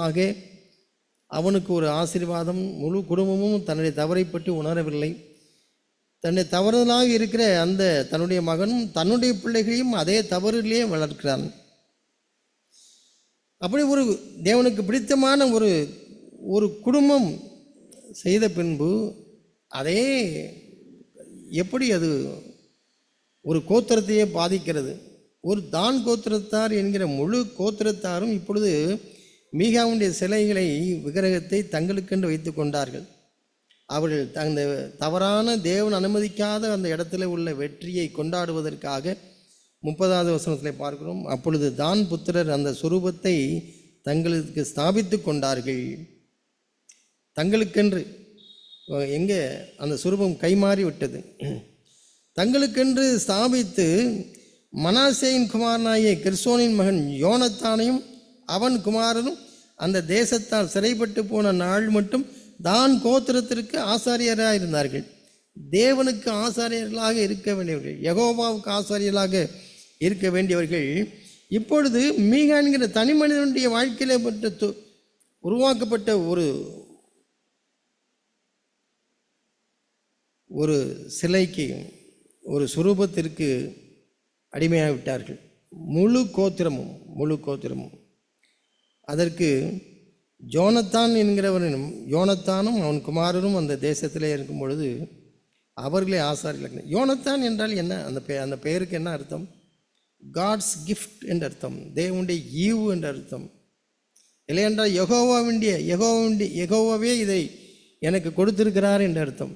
அவனுக்கு ஒரு ஆசீர்வாதம். முழு குடும்பமும் தன்னுடைய தவறை பற்றி உணரவில்லை. தன்னுடைய தவறுதலாக இருக்கிற அந்த தன்னுடைய மகனும் தன்னுடைய பிள்ளைகளையும் அதே தவறிலேயே வளர்க்கிறான். அப்படி ஒரு தேவனுக்கு பிடித்தமான ஒரு குடும்பம் செய்த பின்பு அதே எப்படி அது ஒரு கோத்திரத்தையே பாதிக்கிறது. ஒரு தான் கோத்திரத்தார் என்கிற முழு கோத்திரத்தாரும் இப்பொழுது மீகாவுடைய சிலைகளை, விக்கிரகத்தை தங்களுக்கென்று வைத்து கொண்டார்கள். அவர்கள் அந்த தவறான தேவன் அனுமதிக்காத அந்த இடத்துல உள்ள வெற்றியை கொண்டாடுவதற்காக 30வது வசனத்தில் பார்க்கிறோம். அப்பொழுது தான் புத்திரர் அந்த சுரூபத்தை தங்களுக்கு ஸ்தாபித்து கொண்டார்கள். தங்களுக்கென்று எங்கே அந்த சுரூபம் கைமாறி விட்டது. தங்களுக்கென்று ஸ்தாபித்து மனாசேயின் குமாரனாகிய கெர்சோனின் மகன் யோனத்தானையும் அவன் குமாரனும் அந்த தேசத்தால் சிறைப்பட்டு போன நாள் மட்டும் தான் கோத்திரத்திற்கு ஆசாரியராக இருந்தார்கள். தேவனுக்கு ஆசாரியர்களாக இருக்க வேண்டியவர்கள், யெகோவாவுக்கு ஆசாரியர்களாக இருக்க வேண்டியவர்கள் இப்பொழுது மீகா என்கிற தனி மனிதனுடைய வாழ்க்கையில் உருவாக்கப்பட்ட ஒரு சிலைக்கு, ஒரு சுரூபத்திற்கு அடிமையாகிவிட்டார்கள். முழு கோத்திரமும். அதற்கு யோனத்தான் என்கிறவனும், யோனத்தானும் அவன் குமாரனும் அந்த தேசத்திலே இருக்கும் பொழுது அவர்களே ஆசாரியர்கள். யோனத்தான் என்றால் என்ன? அந்த பெயருக்கு என்ன அர்த்தம்? காட்ஸ் கிஃப்ட் என்று அர்த்தம், தேவனுடைய ஈவு என்று அர்த்தம். இல்லையென்றால் யெகோவாவே இதை எனக்கு கொடுத்திருக்கிறார் என்று அர்த்தம்.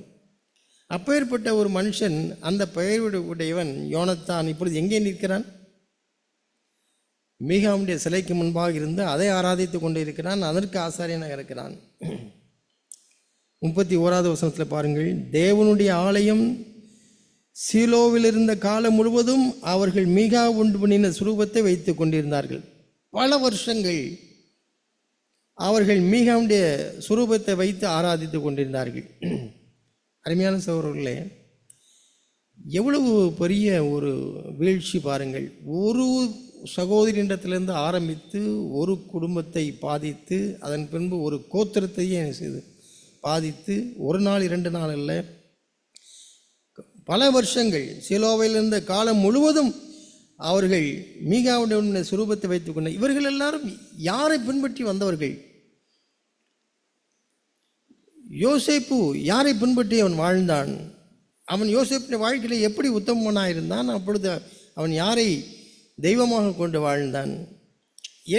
அப்பேற்பட்ட ஒரு மனுஷன், அந்த பெயருடையவன் யோனத்தான் இப்பொழுது எங்கே நிற்கிறான்? மீகாவுடைய சிலைக்கு முன்பாக இருந்து அதை ஆராதித்து கொண்டு இருக்கிறான். அதற்கு ஆசாரியனாக இருக்கிறான். 31வது வசனத்தில் பாருங்கள். தேவனுடைய ஆலயம் சீலோவில் இருந்த காலம் முழுவதும் அவர்கள் மீகா உண்டு பண்ணின சுரூபத்தை வைத்து கொண்டிருந்தார்கள். பல வருஷங்கள் அவர்கள் மீகாவுடைய சுரூபத்தை வைத்து ஆராதித்து கொண்டிருந்தார்கள். அருமையான சகோதரர்களே, எவ்வளவு பெரிய ஒரு வீழ்ச்சி பாருங்கள். ஒரு சகோதரியிடத்திலிருந்து ஆரம்பித்து ஒரு குடும்பத்தை பாதித்து, அதன் பின்பு ஒரு கோத்திரத்தையே செய்து பாதித்து, ஒரு நாள் 2 நாள் அல்ல, பல வருஷங்கள் சீலோவில் இருந்த காலம் முழுவதும் அவர்கள் மீகாவுடைய சுரூபத்தை வைத்துக் கொண்ட இவர்கள் எல்லாரும் யாரை பின்பற்றி வந்தவர்கள்? யோசேப்பு யாரை பின்பற்றி அவன் வாழ்ந்தான்? அவன் யோசேப்புடைய வாழ்க்கையில் எப்படி உத்தமனாக இருந்தான்? அப்பொழுது அவன் யாரை தெய்வமாக கொண்டு வாழ்ந்தான்?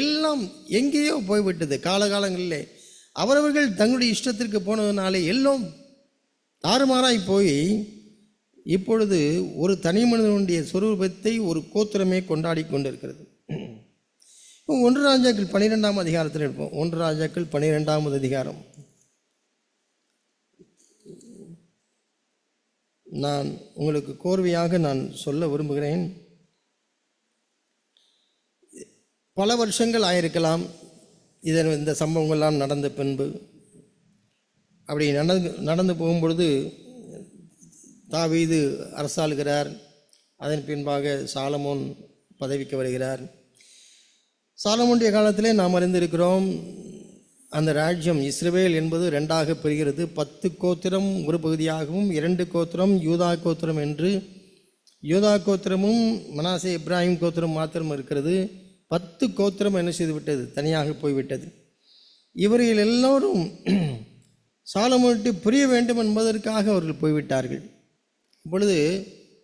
எல்லாம் எங்கேயோ போய்விட்டது. காலகாலங்களிலே அவரவர்கள் தங்களுடைய இஷ்டத்திற்கு போனதுனாலே எல்லாம் தாறுமாறாய் போய் இப்பொழுது ஒரு தனி மனிதனுடைய சொரூபத்தை ஒரு கோத்திரமே கொண்டாடி கொண்டிருக்கிறது. 1 ராஜாக்கள் 12ஆம் அதிகாரத்தில் இருப்போம். 1 ராஜாக்கள் 12ஆவது அதிகாரம். நான் உங்களுக்கு கோர்வையாக நான் சொல்ல விரும்புகிறேன். பல வருஷங்கள் ஆயிருக்கலாம் இந்த சம்பவங்கள்லாம் நடந்த பின்பு. அப்படி நடந்து போகும்பொழுது தாவீது அரசாளுகிறார். அதன் பின்பாக சாலமோன் பதவிக்கு வருகிறார். சாலமோனுடைய காலத்திலே நாம் அறிந்திருக்கிறோம், அந்த ராஜ்யம் இஸ்ரவேல் என்பது 2ஆக பிரிகிறது. 10 கோத்திரம் ஒரு பகுதியாகவும் 2 கோத்திரம் யூதா கோத்திரம் என்று, யூதா கோத்திரமும் மனாசே இப்ராஹிம் கோத்திரம் மாத்திரம் இருக்கிறது. 10 கோத்திரம் என்ன செய்துவிட்டது? தனியாக போய்விட்டது. இவர்கள் எல்லோரும் சாலமோனுக்கு புரிய வேண்டும் என்பதற்காக அவர்கள் போய்விட்டார்கள். இப்பொழுது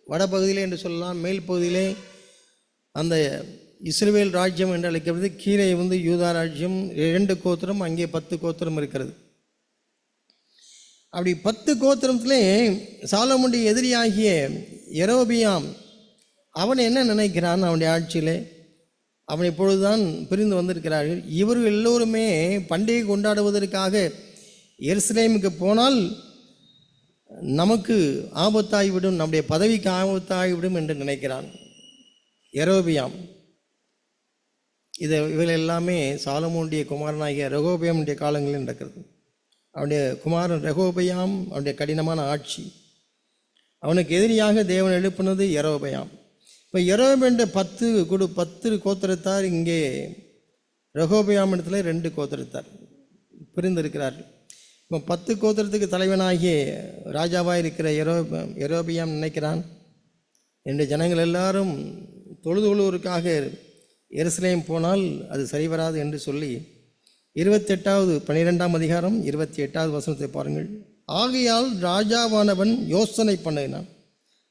வடபகுதியிலே என்று சொல்லலாம், மேல் பகுதியிலே அந்த இஸ்ரவேல் ராஜ்யம் என்று அழைக்கப்படுது. கீழே யூதா ராஜ்யம், 2 கோத்திரம், அங்கே 10 கோத்திரம் இருக்கிறது. அப்படி 10 கோத்திரத்திலே சாலமோனுடைய எதிரியாகிய யெரொபெயாம் அவன் என்ன நினைக்கிறான்? அவனுடைய ஆட்சியிலே அவன் இப்பொழுதுதான் பிரிந்து வந்திருக்கிறார்கள். இவர்கள் எல்லோருமே பண்டிகை கொண்டாடுவதற்காக எருசலேமுக்கு போனால் நமக்கு ஆபத்தாகிவிடும், நம்முடைய பதவிக்கு ஆபத்தாகிவிடும் என்று நினைக்கிறான் யெரொபெயாம். இவைகள் எல்லாமே சாலமோனுடைய குமாரனாகிய ரெகோபெயாமுடைய காலங்களில் நடக்கிறது. அவனுடைய குமாரன் ரெகோபெயாம், அவனுடைய கடினமான ஆட்சி, அவனுக்கு எதிரியாக தேவன் எழுப்பினது யெரொபெயாம். இப்போ யெரொபெயாம் 10 கோத்திரத்தார் இங்கே ரெகோபெயாம் இடத்துல 2 கோத்திரத்தார் பிரிந்திருக்கிறார்கள். இப்போ 10 கோத்திரத்துக்கு தலைவனாகிய ராஜாவாக இருக்கிற யெரொபெயாம் நினைக்கிறான், என்னுடைய ஜனங்கள் எல்லாரும் தொழுதுகொள்வதற்காக எருசலேம் போனால் அது சரிவராது என்று சொல்லி 12ஆம் அதிகாரம் 28வது வசனத்தை பாருங்கள். ஆகையால் ராஜாவானவன் யோசனை பண்ணினான்.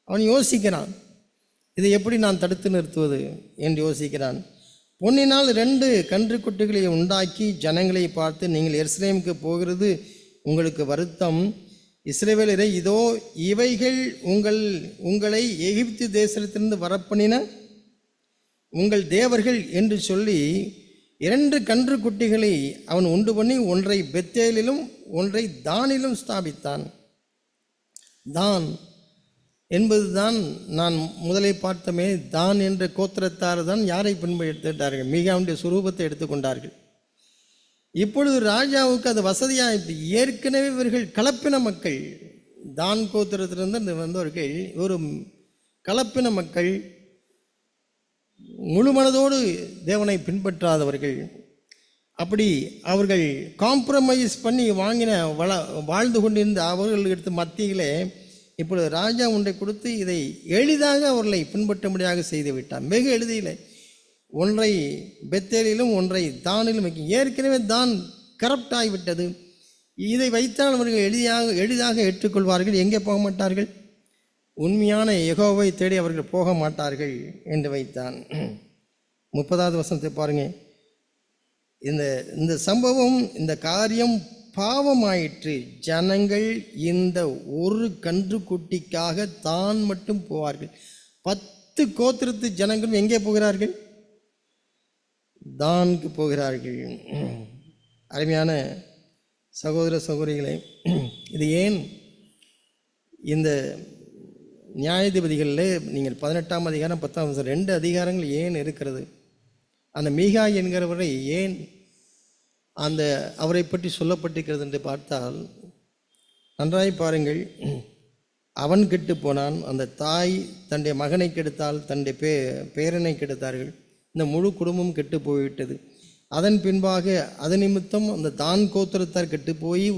அவன் யோசிக்கிறான், இதை எப்படி நான் தடுத்து நிறுத்துவது என்று யோசிக்கிறான். பொன்னினால் 2 கன்றுக்குட்டிகளை உண்டாக்கி ஜனங்களை பார்த்து, நீங்கள் எருசலேமுக்கு போகிறது உங்களுக்கு வருத்தம், இஸ்ரவேலரே, இதோ இவைகள் உங்களை எகிப்து தேசத்திலிருந்து வரப்பண்ணின உங்கள் தேவர்கள் என்று சொல்லி 2 கன்றுக்குட்டிகளை அவன் உண்டு பண்ணி ஒன்றை பெத்தேலிலும் ஒன்றை தானிலும் ஸ்தாபித்தான். தான் என்பதுதான் நான் முதலை பார்த்தமே. தான் என்ற கோத்திரத்தார் தான் யாரை பின்பற்றிட்டார்கள்? மீகாவுடைய சுரூபத்தை எடுத்துக்கொண்டார்கள். இப்பொழுது ராஜாவுக்கு அது வசதியாக, ஏற்கனவே இவர்கள் கலப்பின மக்கள், தான் கோத்திரத்திலிருந்து வந்தவர்கள் ஒரு கலப்பின மக்கள், முழு மனதோடு தேவனை பின்பற்றாதவர்கள். அப்படி அவர்கள் காம்ப்ரமைஸ் பண்ணி வாழ்ந்து கொண்டிருந்த அவர்களுக்கு மத்தியிலே இப்பொழுது ராஜா ஒன்றை கொடுத்து இதை எளிதாக அவர்களை பின்பற்றும்படியாக செய்து விட்டார். வெகு எளிதில் ஒன்றை பெத்தேலிலும் ஒன்றை தானிலும் வைக்க. ஏற்கனவே தான் கரப்ட் ஆகிவிட்டது. இதை வைத்தால் அவர்கள் எளிதாக ஏற்றுக்கொள்வார்கள். எங்கே போக மாட்டார்கள்? உண்மையான யெகோவாவை தேடி அவர்கள் போக மாட்டார்கள் என்று வைத்தான். 30வது வசனத்தை பாருங்கள். இந்த சம்பவம், இந்த காரியம் பாவமாயிற்று. ஜனங்கள் இந்த ஒரு கன்றுக்குட்டிக்காக தான் மட்டும் போவார்கள். 10 கோத்திரத்து ஜனங்களும் எங்கே போகிறார்கள்? தானுக்கு போகிறார்கள். அருமையான சகோதர சகோதரிகளை, இது ஏன் இந்த நியாயாதிபதிகளில் நீங்கள் 18ஆம் அதிகாரம் 10ஆம் அதிகாரம் 2 அதிகாரங்கள் ஏன் இருக்கிறது? அந்த மீகா என்கிறவரை ஏன் அவரை பற்றி சொல்லப்பட்டிருக்கிறது என்று பார்த்தால், நன்றாய் பாருங்கள். அவன் கெட்டு போனான். அந்த தாய் தன்னுடைய மகனை கெடுத்தால், தன்னுடைய பேரனை கெடுத்தார்கள். இந்த முழு குடும்பம் கெட்டு போய்விட்டது. அதன் பின்பாக அது நிமித்தம் அந்த தான் கோத்திரத்தார் கெட்டு போய்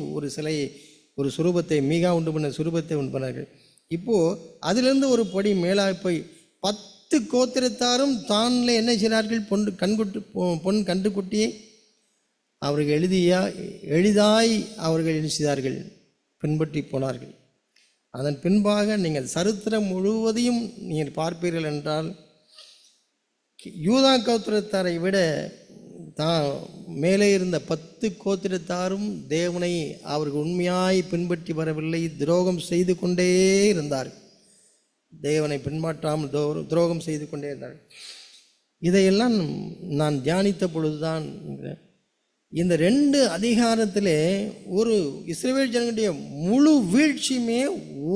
ஒரு சுரூபத்தை, மீகா உண்டு பண்ண சுரூபத்தை உண்டு பண்ணார்கள். இப்போது அதிலிருந்து ஒரு படி மேலாக போய் 10 கோத்திரத்தாரும் தானில் என்ன செய்கிறார்கள்? பொன் கன்றுக்குட்டியை அவர்கள் எளிதாய் அவர்கள் என்ன செய்தார்கள்? பின்பற்றி போனார்கள். அதன் பின்பாக நீங்கள் சரித்திரம் முழுவதையும் நீங்கள் பார்ப்பீர்கள் என்றால், யூதா கோத்திரத்தாரை விட மேலே இருந்த 10 கோத்திரத்தாரும் தேவனை அவர்கள் உண்மையாய் பின்பற்றி வரவில்லை. துரோகம் செய்து கொண்டே இருந்தார்கள். தேவனை பின்பற்றாமல் துரோகம் செய்து கொண்டே இருந்தார்கள். இதையெல்லாம் நான் தியானித்த பொழுதுதான் இந்த 2 அதிகாரத்திலே ஒரு இஸ்ரவேல் ஜனங்களுடைய முழு வீழ்ச்சியுமே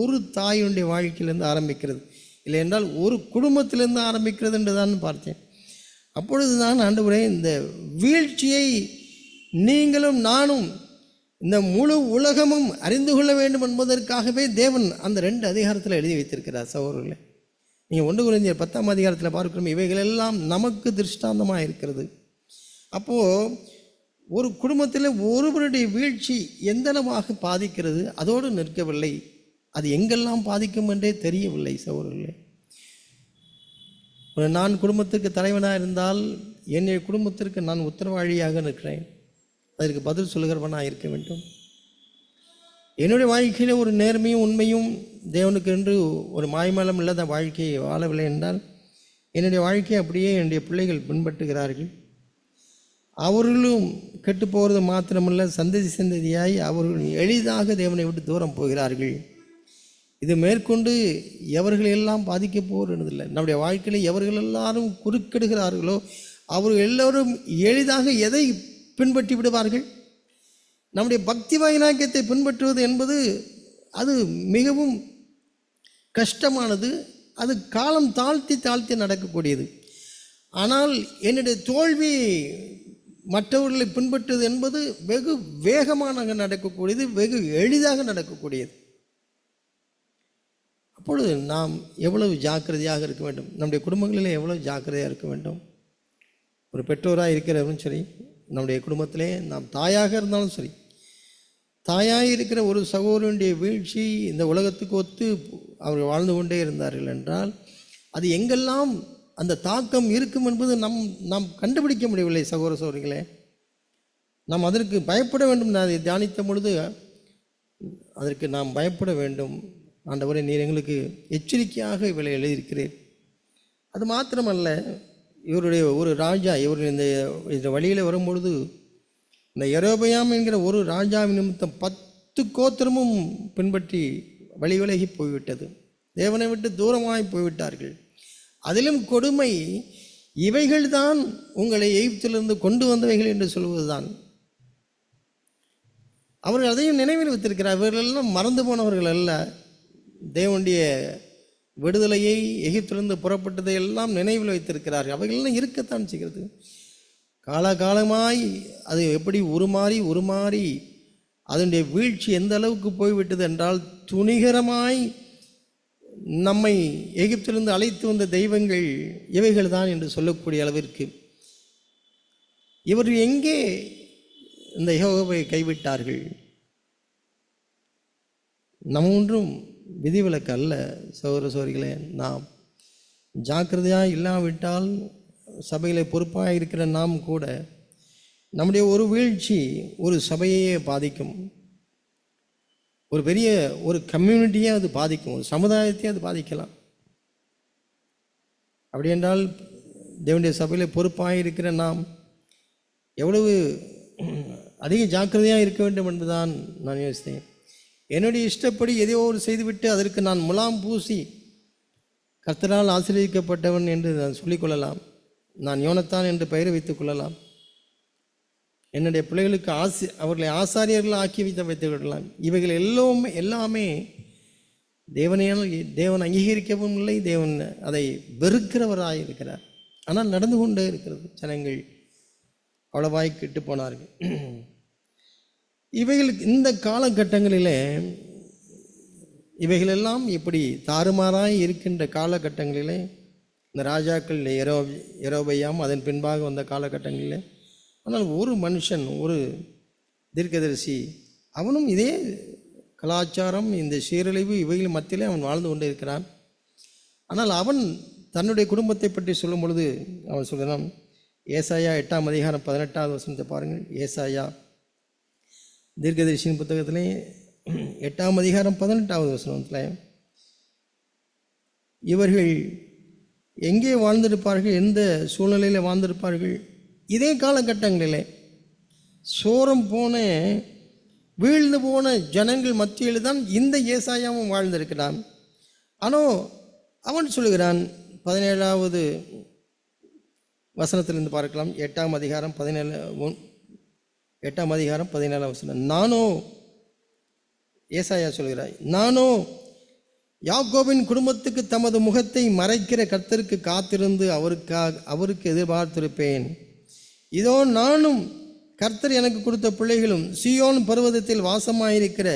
ஒரு தாயுடைய வாழ்க்கையிலிருந்து ஆரம்பிக்கிறது, இல்லை என்றால் ஒரு குடும்பத்திலிருந்து ஆரம்பிக்கிறது என்று தான் பார்த்தேன். அப்பொழுது தான் ஆண்டவரே, இந்த வீழ்ச்சியை நீங்களும் நானும் இந்த முழு உலகமும் அறிந்து கொள்ள வேண்டும் என்பதற்காகவே தேவன் அந்த 2 அதிகாரத்தில் எழுதி வைத்திருக்கிறார். சகோதரர்களே, நீங்கள் 1 கொரிந்தியர் 10ஆம் அதிகாரத்தில் பார்க்கிறோம். இவைகளெல்லாம் நமக்கு திருஷ்டாந்தமாக இருக்கிறது. அப்போது ஒரு குடும்பத்தில் ஒருவருடைய வீழ்ச்சி எந்தளவாக பாதிக்கிறது, அதோடு நிற்கவில்லை, அது எங்கெல்லாம் பாதிக்கும் என்றே தெரியவில்லை. சகோதரர்களே, நான் குடும்பத்திற்கு தலைவனாக இருந்தால் என்னுடைய குடும்பத்திற்கு நான் உத்தரவாளியாக நிற்கிறேன். அதற்கு பதில் சொல்கிறவனாக இருக்க வேண்டும். என்னுடைய வாழ்க்கையில் ஒரு நேர்மையும் உண்மையும் தேவனுக்கு என்று ஒரு மாய்மலம் இல்லாத வாழ்க்கையை வாழவில்லை என்றால் என்னுடைய வாழ்க்கையை அப்படியே என்னுடைய பிள்ளைகள் பின்பற்றுகிறார்கள். அவர்களும் கெட்டு போகிறது மாத்திரமல்ல, சந்ததி சந்ததியாய் அவர்கள் எளிதாக தேவனை விட்டு தூரம் போகிறார்கள். இது மேற்கொண்டு எவர்கள் எல்லாம் பாதிக்க போகிறதில்லை. நம்முடைய வாழ்க்கையில் எவர்கள் எல்லாரும் குறுக்கிடுகிறார்களோ அவர்கள் எல்லோரும் எளிதாக எதை பின்பற்றி விடுவார்கள்? நம்முடைய பக்தி வைராக்கியத்தை பின்பற்றுவது என்பது அது மிகவும் கஷ்டமானது. அது காலம் தாழ்த்தி தாழ்த்தி நடக்கக்கூடியது. ஆனால் என்னுடைய தோல்வி மற்றவர்களை பின்பற்றுவது என்பது வெகு வேகமாக நடக்கக்கூடியது, வெகு எளிதாக நடக்கக்கூடியது. அப்பொழுது நாம் எவ்வளவு ஜாக்கிரதையாக இருக்க வேண்டும், நம்முடைய குடும்பங்களிலே எவ்வளவு ஜாக்கிரதையாக இருக்க வேண்டும். ஒரு பெற்றோராக இருக்கிறவரும் சரி, நம்முடைய குடும்பத்திலே நாம் தாயாக இருந்தாலும் சரி, தாயாக இருக்கிற ஒரு சகோதரனுடைய வீழ்ச்சி இந்த உலகத்துக்கு ஒத்து அவர்கள் வாழ்ந்து கொண்டே இருந்தார்கள் என்றால் அது எங்கெல்லாம் அந்த தாக்கம் இருக்கும் என்பது நாம் கண்டுபிடிக்க முடியவில்லை. சகோதர சகோதரிகளே, நாம் அதற்கு பயப்பட வேண்டும். நான் அதை தியானித்த பொழுது அதற்கு நாம் பயப்பட வேண்டும். ஆண்டவரே, நீர் எங்களுக்கு எச்சரிக்கையாக இவளை எழுதியிருக்கிறேன். அது மாத்திரமல்ல, இவருடைய ஒரு ராஜா இவர் இந்த வழியில் வரும்பொழுது இந்த யெரொபெயாம் என்கிற ஒரு ராஜாவின் நிமித்தம் 10 கோத்திரமும் பின்பற்றி வழி விலகி போய்விட்டது. தேவனை விட்டு தூரமாய் போய்விட்டார்கள். அதிலும் கொடுமை, இவைகள்தான் உங்களை எகிப்திலிருந்து கொண்டு வந்தவைகள் என்று சொல்வதுதான். அவர்கள் அதையும் நினைவில் வைத்திருக்கிறார். இவர்களெல்லாம் மறந்து போனவர்கள் அல்ல. தேவனுடைய விடுதலையை, எகிப்திலிருந்து புறப்பட்டதை எல்லாம் நினைவில் வைத்திருக்கிறார்கள். அவைகளெல்லாம் இருக்கத்தான் செய்கிறது. காலகாலமாய் அது எப்படி உருமாறி அதனுடைய வீழ்ச்சி எந்த அளவுக்கு போய்விட்டது என்றால், துணிகரமாய் நம்மை எகிப்திலிருந்து அழைத்து வந்த தெய்வங்கள் இவைகள் தான் என்று சொல்லக்கூடிய அளவிற்கு இவர்கள் எங்கே இந்த யெகோவாவை கைவிட்டார்கள்? நம்ம ஒன்றும் விதிவிலக்கு அல்ல. சகோதர சகோதரிகளே, நாம் ஜாக்கிரதையாக இல்லாவிட்டால் சபையில் பொறுப்பாக இருக்கிற நாம் கூட நம்முடைய ஒரு வீழ்ச்சி ஒரு சபையையே பாதிக்கும், ஒரு பெரிய ஒரு கம்யூனிட்டியே அது பாதிக்கும், ஒரு சமுதாயத்தையே அது பாதிக்கலாம். அப்படி என்றால் தேவனுடைய சபையில் பொறுப்பாக இருக்கிற நாம் எவ்வளவு அதிக ஜாக்கிரதையாக இருக்க வேண்டும் என்பதுதான் நான் யோசித்தேன். என்னுடைய இஷ்டப்படி எதையோ ஒரு செய்துவிட்டு அதற்கு நான் முலாம் பூசி கர்த்தரால் ஆசீர்வதிக்கப்பட்டவன் என்று நான் சொல்லிக்கொள்ளலாம். நான் யோனத்தான் என்று பெயரை வைத்துக் கொள்ளலாம். என்னுடைய பிள்ளைகளுக்கு அவர்களை ஆசாரியர்கள் ஆக்கி வைத்துக் கொள்ளலாம். இவைகள் எல்லாமே தேவன் அங்கீகரிக்கவும் இல்லை. தேவன் அதை வெறுக்கிறவராக இருக்கிறார். ஆனால் நடந்து கொண்டே இருக்கிறது. ஜனங்கள் அவ்வளவாய் கெட்டு போனார்கள். இவைகளுக்கு இந்த காலகட்டங்களிலே இவைகளெல்லாம் இப்படி தாறுமாறாய் இருக்கின்ற காலகட்டங்களிலே இந்த ராஜாக்கள் யெரொபெயாம் அதன் பின்பாக வந்த காலகட்டங்களிலே, ஆனால் ஒரு மனுஷன், ஒரு தீர்க்கதரிசி, அவனும் இதே கலாச்சாரம், இந்த சீரழிவு இவைகள் மத்தியிலே அவன் வாழ்ந்து கொண்டு இருக்கிறான். ஆனால் அவன் தன்னுடைய குடும்பத்தை பற்றி சொல்லும் பொழுது அவன் சொல்கிறான். ஏசாயா 8ஆம் அதிகாரம் 18வது வசனத்தை பாருங்கள். ஏசாயா தீர்க்கதரிசியின் புத்தகத்திலே 8ஆம் அதிகாரம் 18வது வசனத்தில் இவர்கள் எங்கே வாழ்ந்திருப்பார்கள், எந்த சூழ்நிலையில் வாழ்ந்திருப்பார்கள்? இதே காலகட்டங்களிலே சோரம் போன வீழ்ந்து போன ஜனங்கள் மத்தியில் தான் இந்த ஏசாயாவும் வாழ்ந்திருக்கிறான். ஆனால் அவன் சொல்கிறான் 17வது வசனத்திலிருந்து பார்க்கலாம். 8ஆம் அதிகாரம் 17வது வசனம். நானோ, ஏசாயா சொல்கிறாய், நானோ யாக்கோபின் குடும்பத்துக்கு தமது முகத்தை மறைக்கிற கர்த்தருக்கு காத்திருந்து அவருக்கு எதிர்பார்த்திருப்பேன். இதோ நானும் கர்த்தர் எனக்கு கொடுத்த பிள்ளைகளும் சீயோன் பர்வதத்தில் வாசமாயிருக்கிற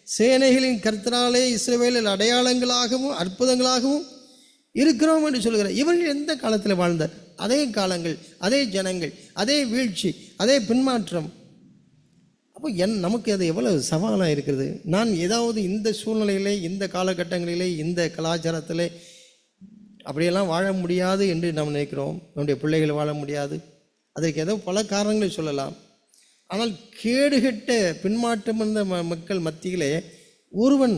சேனைகளின் கர்த்தராலே இஸ்ரவேலில் அடையாளங்களாகவும் அற்புதங்களாகவும் இருக்கிறோம் என்று சொல்கிறார். இவர்கள் எந்த காலத்தில் வாழ்ந்தார்? அதே காலங்கள், அதே ஜனங்கள், அதே வீழ்ச்சி, அதே பின்மாற்றம். அப்போ நமக்கு அது எவ்வளவு சவாலாக இருக்கிறது. நான் ஏதாவது இந்த சூழ்நிலையிலே, இந்த காலகட்டங்களிலே, இந்த கலாச்சாரத்தில் அப்படியெல்லாம் வாழ முடியாது என்று நாம் நினைக்கிறோம். நம்முடைய பிள்ளைகள் வாழ முடியாது. அதற்கு ஏதோ பல காரணங்களை சொல்லலாம். ஆனால் கேடுகட்ட பின்மாற்றம் வந்த மக்கள் மத்தியிலே ஒருவன்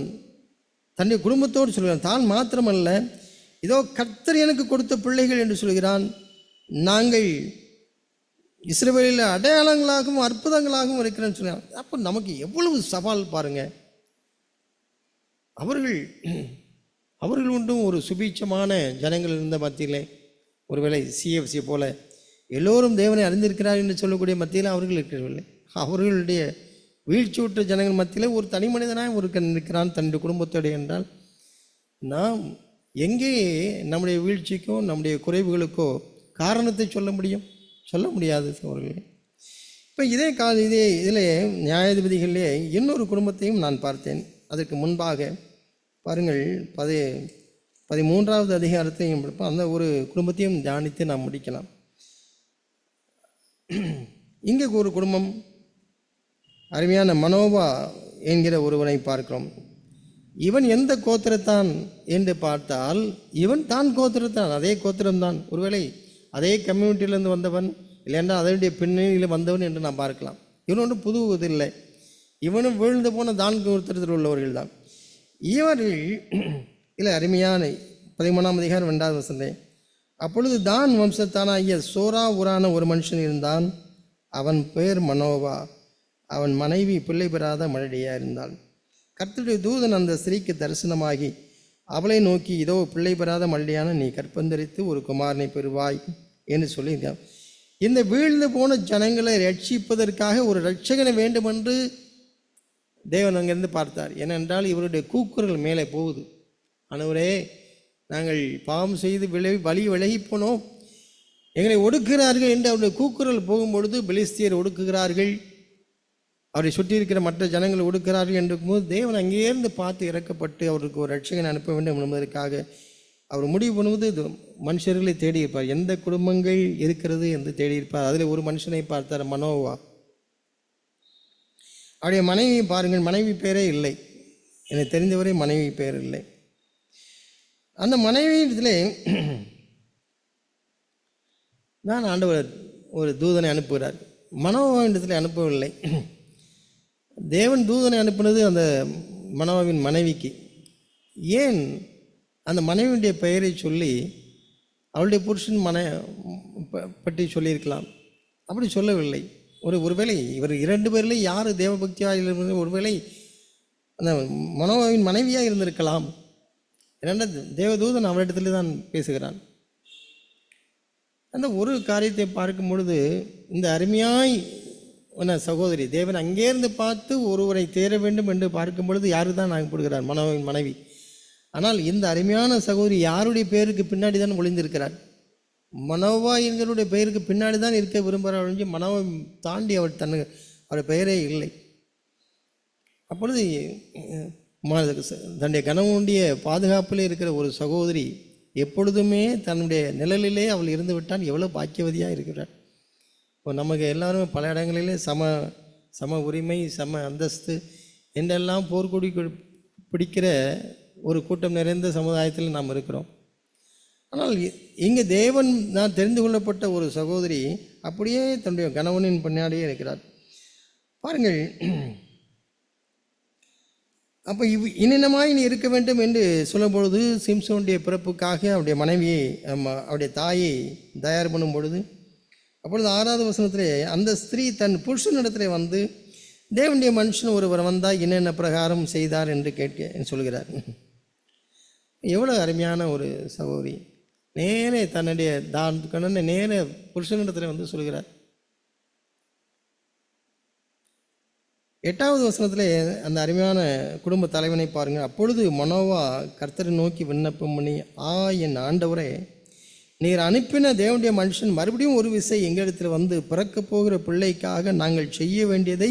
தன்னுடைய குடும்பத்தோடு சொல்கிறான். தான் மாத்திரமல்ல, இதோ கர்த்தர் எனக்கு கொடுத்த பிள்ளைகள் என்று சொல்கிறான். நாங்கள் இஸ்ரவேலில் அடையாளங்களாகவும் அற்புதங்களாகவும் இருக்கிறேன்னு சொல்கிறான். அப்போ நமக்கு எவ்வளவு சவால் பாருங்க. அவர்கள் ஒன்றும் ஒரு சுபீட்சமான ஜனங்கள் இருந்த மத்தியிலே, ஒருவேளை சிஎஃப்சி போல எல்லோரும் தேவனை அறிந்திருக்கிறார் என்று சொல்லக்கூடிய மத்தியில் அவர்கள் இருக்கவில்லை. அவர்களுடைய வீழ்ச்சியுற்ற ஜனங்கள் மத்தியில் ஒரு தனி மனிதனாக ஒரு இருக்கிறான் தன்னுடைய குடும்பத்தோடு என்றால், நாம் எங்கே நம்முடைய வீழ்ச்சிக்கோ நம்முடைய குறைவுகளுக்கோ காரணத்தை சொல்ல முடியும்? சொல்ல முடியாது அவர்களே. இப்போ இதில் நியாயாதிபதிகளிலே இன்னொரு குடும்பத்தையும் நான் பார்த்தேன். அதற்கு முன்பாக பாருங்கள், 13வது அதிகாரத்தையும் படிப்போம். அந்த ஒரு குடும்பத்தையும் தியானித்து நாம் முடிக்கலாம். இங்கே ஒரு குடும்பம், அருமையான மனோவா என்கிற ஒருவனை பார்க்கிறோம். இவன் எந்த கோத்திரத்தான் என்று பார்த்தால், இவன் தான் கோத்திரத்தான், அதே கோத்திரம்தான். ஒருவேளை அதே கம்யூனிட்டியிலேருந்து வந்தவன், இல்லைன்னா அதனுடைய பின்னணியில் வந்தவன் என்று நாம் பார்க்கலாம். இவன் ஒன்றும் புது இல்லை. இவனும் வீழ்ந்து போன தான் கோத்திரத்தில் உள்ளவர்கள் தான் இவர்கள். இல்லை, அருமையான 13ஆம் அதிகாரம் 2வது வசனம். அப்பொழுது தான் வம்சத்தானாகிய சோரா ஊரான ஒரு மனுஷன் இருந்தான். அவன் பெயர் மனோவா. அவன் மனைவி பிள்ளை பெறாத மழடியாக இருந்தாள். கர்த்தருடைய தூதன் அந்த ஸ்திரீக்கு தரிசனமாகி அவளை நோக்கி, இதோ பிள்ளை பெறாத மழடியான நீ கற்பந்தரித்து ஒரு குமாரனை பெறுவாய் என்று சொல்லியிருக்கான். இந்த வீழ்ந்து போன ஜனங்களை ரட்சிப்பதற்காக ஒரு இரட்சகனை வேண்டுமென்று தேவன் அங்கிருந்து பார்த்தார். ஏனென்றால் இவருடைய கூக்குரல் மேலே போகுது. ஆண்டவரே, நாங்கள் பாவம் செய்து வழி விலகி போனோம், எங்களை ஒடுக்குகிறார்கள் என்று அவருடைய கூக்குரல் போகும்பொழுது பெலிஸ்தியர் ஒடுக்குகிறார்கள், அவரை சுற்றி இருக்கிற மற்ற ஜனங்கள் ஒடுக்கிறார்கள் என்றும்போது தேவன் அங்கேயிருந்து பார்த்து இறக்கப்பட்டு அவருக்கு ஒரு ரட்சகனை அனுப்ப வேண்டும் என்பதற்காக அவர் முடிவு பண்ணுவது மனுஷர்களை தேடியிருப்பார். எந்த குடும்பங்கள் இருக்கிறது என்று தேடியிருப்பார். அதில் ஒரு மனுஷனை பார்த்தார், மனோவா. அவருடைய மனைவியை பாருங்கள், மனைவி பேரே இல்லை. எனக்கு தெரிந்தவரை மனைவி பேர் இல்லை. அந்த மனைவியிடத்திலே தான் ஆண்டவர் ஒரு தூதனை அனுப்புகிறார். மனோவாவிடத்தில் அனுப்பவில்லை. தேவன் தூதனை அனுப்பினது அந்த மனோவாவின் மனைவிக்கு. ஏன் அந்த மனைவியுடைய பெயரை சொல்லி அவளுடைய புருஷன் பற்றி சொல்லியிருக்கலாம். அப்படி சொல்லவில்லை. ஒருவேளை இவர் 2 பேரில் யார் தேவபக்தியாக இருந்த, ஒருவேளை அந்த மனோவாவின் மனைவியாக இருந்திருக்கலாம். ஏன்னா தேவதூதன் அவரிடத்துல தான் பேசுகிறான். அந்த ஒரு காரியத்தை பார்க்கும் பொழுது இந்த அருமையாய் சகோதரி தேவன் அங்கேருந்து பார்த்து ஒருவரை தேர வேண்டும் என்று பார்க்கும் பொழுது யாரு தான் நாங்கப்படுகிறார்? மனோவின் மனைவி. ஆனால் இந்த அருமையான சகோதரி யாருடைய பெயருக்கு பின்னாடி தான் ஒளிந்திருக்கிறார்? மனோவா என்கிறவருடைய பெயருக்கு பின்னாடி தான் இருக்க விரும்புகிறார் ஒழிஞ்சு மனோவை தாண்டி அவருடைய பெயரே இல்லை. அப்பொழுது தன்னுடைய கணவனுடைய பாதுகாப்பில் இருக்கிற ஒரு சகோதரி எப்பொழுதுமே தன்னுடைய நிழலிலே அவள் இருந்து விட்டால் எவ்வளோ பாக்கியவதியாக இருக்கிறார். இப்போ நமக்கு எல்லாருமே பல இடங்களிலே சம உரிமை, சம அந்தஸ்து என்றெல்லாம் போர்க்கொடி பிடிக்கிற ஒரு கூட்டம் நிறைந்த சமுதாயத்தில் நாம் இருக்கிறோம். ஆனால் இங்கே தேவன் நான் தெரிந்து கொள்ளப்பட்ட ஒரு சகோதரி அப்படியே தன்னுடைய கணவனின் பின்னாடியே இருக்கிறார். பாருங்கள், அப்போ இனினமாய் நீ இருக்க வேண்டும் என்று சொல்லும் பொழுது சிம்சோனுடைய பிறப்புக்காக அவருடைய மனைவியை அவருடைய தாயை தயார் பண்ணும் பொழுது, அப்பொழுது 6வது வசனத்திலே அந்த ஸ்திரீ தன் புருஷனிடத்தில் வந்து தேவனுடைய மனுஷன் ஒருவர் வந்தால் என்னென்ன பிரகாரம் செய்தார் என்று கேட்க சொல்கிறார். எவ்வளோ அருமையான ஒரு சகோதரி! நேரே தன்னுடைய கண்ணனை நேர புருஷனிடத்தில் வந்து சொல்கிறார். 8வது வசனத்திலே அந்த அருமையான குடும்ப தலைவனை பாருங்கள். அப்பொழுது மனோவா கர்த்தரை நோக்கி விண்ணப்பம் பண்ணி, என் ஆண்டவரே, நீர் அனுப்பின தேவனுடைய மனுஷன் மறுபடியும் ஒரு விசை எங்களிடத்தில் வந்து பிறக்கப் போகிற பிள்ளைக்காக நாங்கள் செய்ய வேண்டியதை